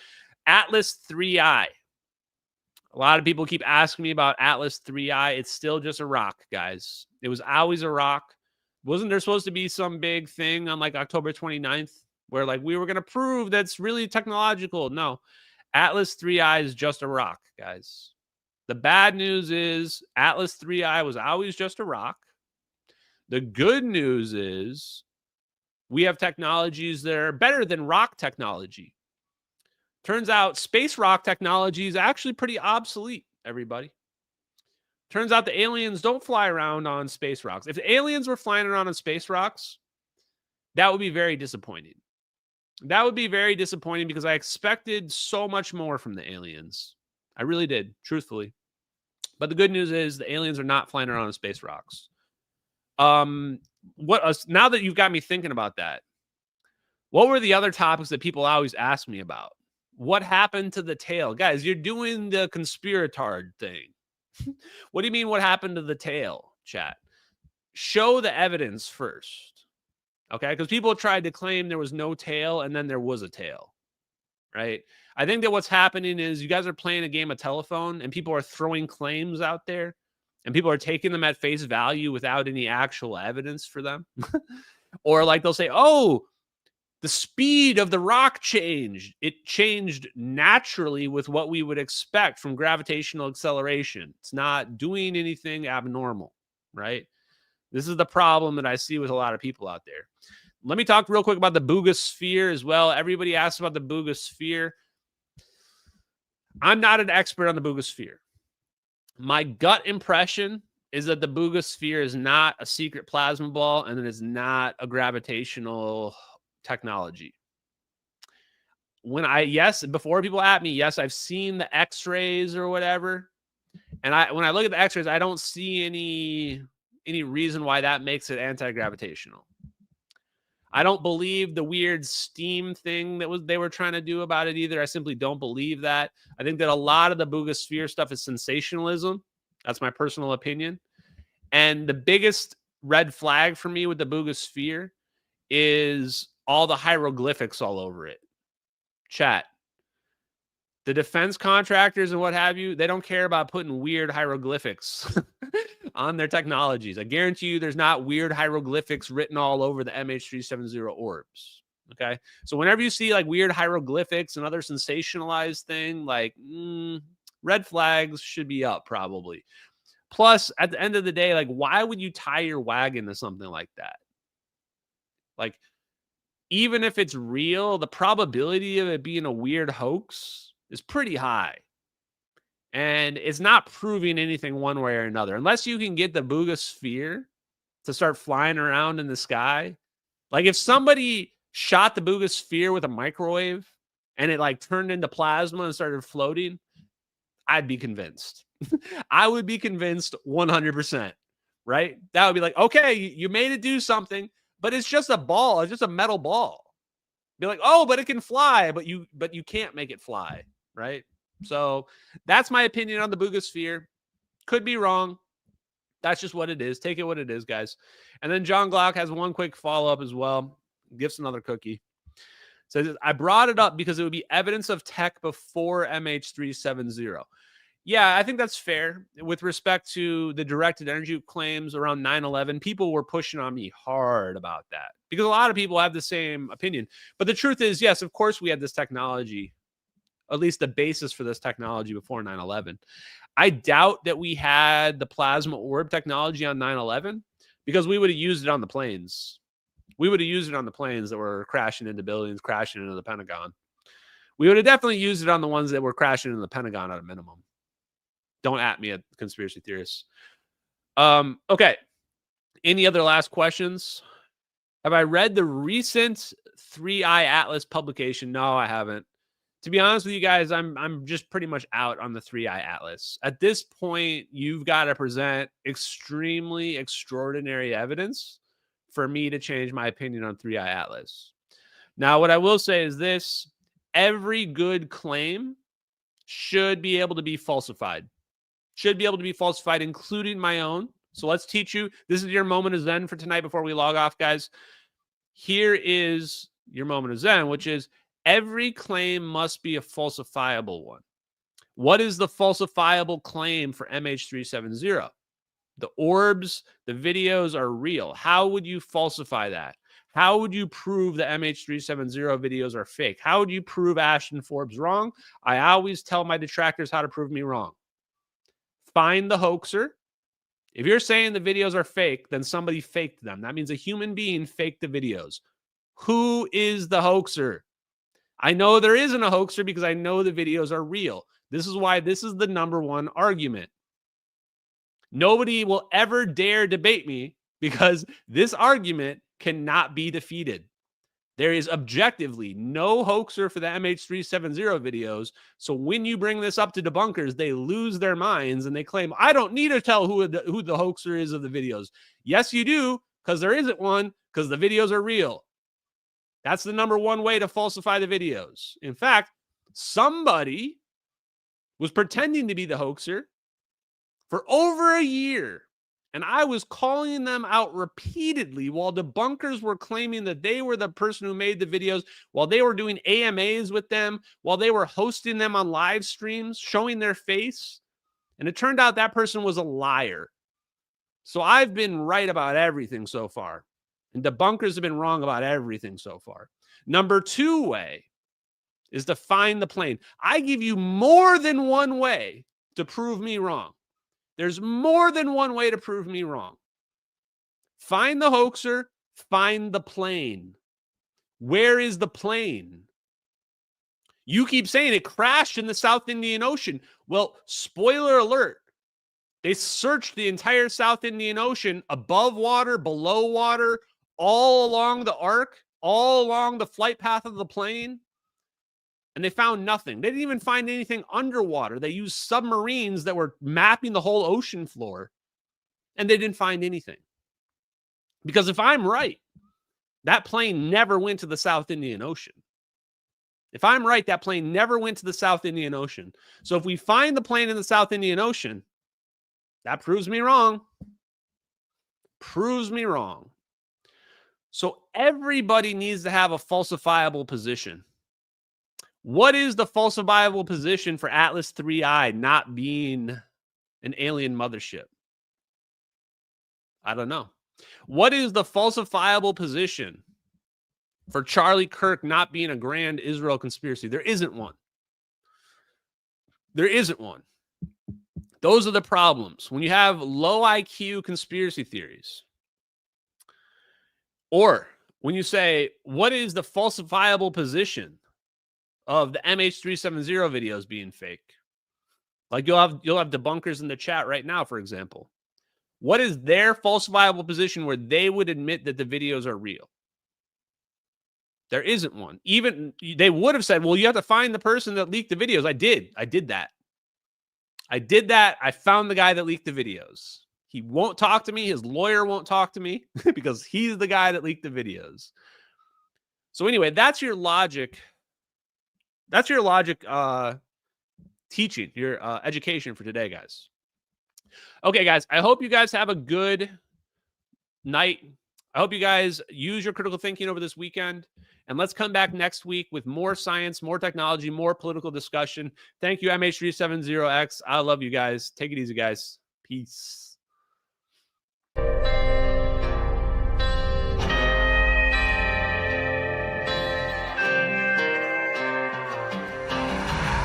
[SPEAKER 8] Atlas 3I. A lot of people keep asking me about Atlas 3I. It's still just a rock, guys. It was always a rock. Wasn't there supposed to be some big thing on like October 29th where like we were going to prove that's really technological? No. Atlas 3I is just a rock, guys. The bad news is Atlas 3I was always just a rock. The good news is we have technologies that are better than rock technology. Turns out space rock technology is actually pretty obsolete, everybody. Turns out the aliens don't fly around on space rocks. If the aliens were flying around on space rocks, that would be very disappointing. That would be very disappointing because I expected so much more from the aliens. I really did, truthfully. But the good news is the aliens are not flying around on space rocks. Now that you've got me thinking about that, what were the other topics that people always ask me about? What happened to the tail? Guys, you're doing the conspiratard thing. What do you mean what happened to the tail, chat? Show the evidence first. Okay? Because people tried to claim there was no tail and then there was a tail. Right? I think that what's happening is you guys are playing a game of telephone and people are throwing claims out there. and people are taking them at face value without any actual evidence for them. Or like they'll say, oh, the speed of the rock changed. It changed naturally with what we would expect from gravitational acceleration. It's not doing anything abnormal, right? This is the problem that I see with a lot of people out there. Let me talk real quick about the Boogosphere as well. Everybody asks about the Boogosphere. I'm not an expert on the Boogosphere. My gut impression is that the Boogosphere is not a secret plasma ball and it is not a gravitational technology. Before people at me, yes, I've seen the X-rays or whatever. And when I look at the X-rays, I don't see any reason why that makes it anti-gravitational. I don't believe the weird steam thing that they were trying to do about it either. I simply don't believe that. I think that a lot of the Boogosphere stuff is sensationalism. That's my personal opinion. And the biggest red flag for me with the Boogosphere is all the hieroglyphics all over it. Chat. The defense contractors and what have you, they don't care about putting weird hieroglyphics on their technologies. I guarantee you there's not weird hieroglyphics written all over the MH370 orbs. Okay? So whenever you see like weird hieroglyphics and other sensationalized thing, like red flags should be up probably. Plus, at the end of the day, like why would you tie your wagon to something like that? Like, even if it's real, the probability of it being a weird hoax is pretty high. And it's not proving anything one way or another. Unless you can get the Boogosphere to start flying around in the sky. Like if somebody shot the Boogosphere with a microwave and it like turned into plasma and started floating, I'd be convinced. I would be convinced 100%, right? That would be like, okay, you made it do something, but it's just a ball. It's just a metal ball. Be like, oh, but it can fly, but you can't make it fly, right? So that's my opinion on the Boogosphere. Could be wrong. That's just what it is. Take it what it is, guys. And then John Glock has one quick follow-up as well. Gives another cookie. Says, I brought it up because it would be evidence of tech before MH370. Yeah, I think that's fair. With respect to the directed energy claims around 9/11, people were pushing on me hard about that because a lot of people have the same opinion. But the truth is, yes, of course we had this technology, at least the basis for this technology before 9/11. I doubt that we had the plasma orb technology on 9/11 because we would have used it on the planes. We would have used it on the planes that were crashing into buildings, crashing into the Pentagon. We would have definitely used it on the ones that were crashing into the Pentagon at a minimum. Don't at me at conspiracy theorists. Okay. Any other last questions? Have I read the recent 3i Atlas publication? No, I haven't. To be honest with you guys, I'm just pretty much out on the 3i Atlas. At this point, you've got to present extremely extraordinary evidence for me to change my opinion on 3i Atlas. Now, what I will say is this. Every good claim should be able to be falsified. Should be able to be falsified, including my own. So let's teach you. This is your moment of Zen for tonight before we log off, guys. Here is your moment of Zen, which is every claim must be a falsifiable one. What is the falsifiable claim for MH370? The orbs, the videos are real. How would you falsify that? How would you prove the MH370 videos are fake? How would you prove Ashton Forbes wrong? I always tell my detractors how to prove me wrong. Find the hoaxer. If you're saying the videos are fake, then somebody faked them. That means a human being faked the videos. Who is the hoaxer? I know there isn't a hoaxer because I know the videos are real. This is why this is the number one argument. Nobody will ever dare debate me because this argument cannot be defeated. There is objectively no hoaxer for the MH370 videos. So when you bring this up to debunkers, they lose their minds and they claim, I don't need to tell who the hoaxer is of the videos. Yes, you do, because there isn't one, because the videos are real. That's the number one way to falsify the videos. In fact, somebody was pretending to be the hoaxer for over a year. And I was calling them out repeatedly while debunkers were claiming that they were the person who made the videos, while they were doing AMAs with them, while they were hosting them on live streams, showing their face. And it turned out that person was a liar. So I've been right about everything so far. And debunkers have been wrong about everything so far. Number 2 way is to find the plane. I give you more than one way to prove me wrong. There's more than one way to prove me wrong. Find the hoaxer, find the plane. Where is the plane? You keep saying it crashed in the South Indian Ocean. Well, spoiler alert. They searched the entire South Indian Ocean, above water, below water, all along the arc, all along the flight path of the plane, and they found nothing. They didn't even find anything underwater. They used submarines that were mapping the whole ocean floor, and they didn't find anything. Because if I'm right, that plane never went to the South Indian Ocean. If I'm right, that plane never went to the South Indian Ocean. So if we find the plane in the South Indian Ocean, that proves me wrong. Proves me wrong. So everybody needs to have a falsifiable position. What is the falsifiable position for Atlas 3I not being an alien mothership? I don't know. What is the falsifiable position for Charlie Kirk not being a grand Israel conspiracy? There isn't one. There isn't one. Those are the problems. When you have low IQ conspiracy theories, or when you say, what is the falsifiable position of the MH370 videos being fake? Like you'll have debunkers in the chat right now, for example. What is their falsifiable position where they would admit that the videos are real? There isn't one. Even they would have said, well, you have to find the person that leaked the videos. I did that. I found the guy that leaked the videos. He won't talk to me. His lawyer won't talk to me because he's the guy that leaked the videos. So anyway, that's your logic. That's your logic teaching, your education for today, guys. Okay, guys, I hope you guys have a good night. I hope you guys use your critical thinking over this weekend. And let's come back next week with more science, more technology, more political discussion. Thank you, MH370X. I love you guys. Take it easy, guys. Peace.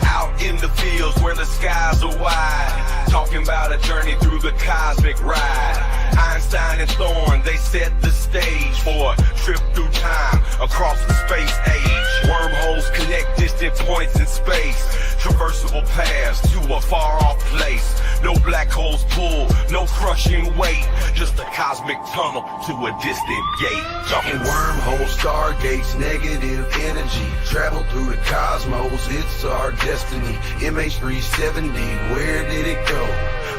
[SPEAKER 16] Out in the fields where the skies are wide, talking about a journey through the cosmic ride. Einstein and Thorne, they set the stage for a trip through time across the space age. Wormholes connect distant points in space, traversable paths to a far-off place. No black holes pull, no crushing weight, just a cosmic tunnel to a distant gate. Talking wormholes, stargates, negative energy, travel through the cosmos, it's our destiny. MH370, where did it go?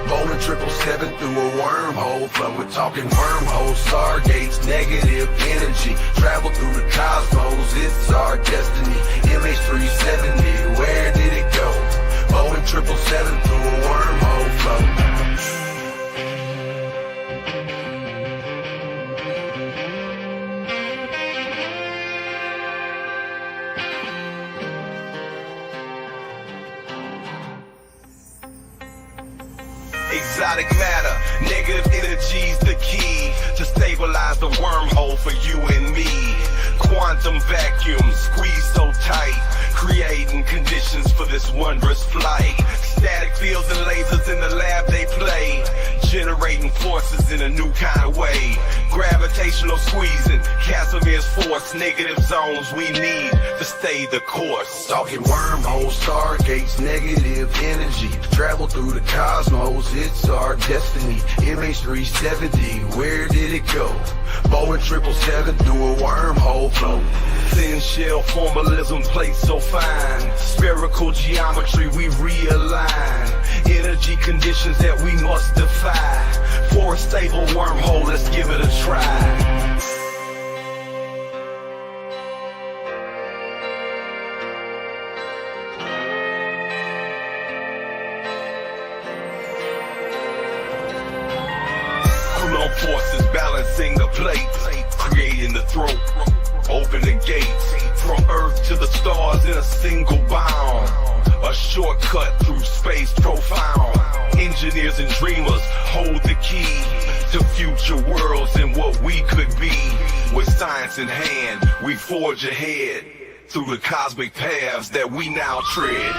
[SPEAKER 16] Bowling 777 through a wormhole flow. We're talking wormholes, stargates, negative energy, travel through the cosmos, it's our destiny. MH370, where did it go? Bowling 777 through a wormhole flow. Exotic matter, negative energy's the key to stabilize the wormhole for you and me. Quantum vacuum squeezed so tight, creating conditions for this wondrous flight. Static fields and lasers in the lab they play, generating forces in a new kind of way. Gravitational squeezing, Casimir's force, negative zones we need to stay the course. Talking wormholes, stargates, negative energy, travel through the cosmos, it's our destiny. MH370, where did it go? Boeing 777 through a wormhole flow. Thin shell formalism plates so fine, spherical geometry we realign. Energy conditions that we must defy. For a stable wormhole, let's give it a try. Forces balancing the plates, creating the throat, open the gates, from Earth to the stars in a single bound, a shortcut through space profound. Engineers and dreamers hold the key to future worlds and what we could be. With science in hand, we forge ahead through the cosmic paths that we now tread.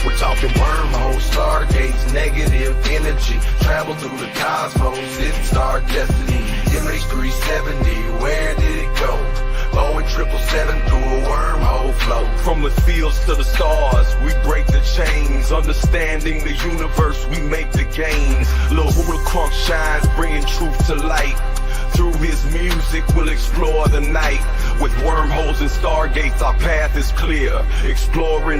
[SPEAKER 16] We're talking wormholes, stargates, negative energy, travel through the cosmos, it's star destiny. MH370, where did it go? Boeing 777 through a wormhole flow. From the fields to the stars, we break the chains. Understanding the universe, we make the gains. Lil Hula Crunk shines, bringing truth to light. Through his music, we'll explore the night. With wormholes and stargates, our path is clear. Exploring the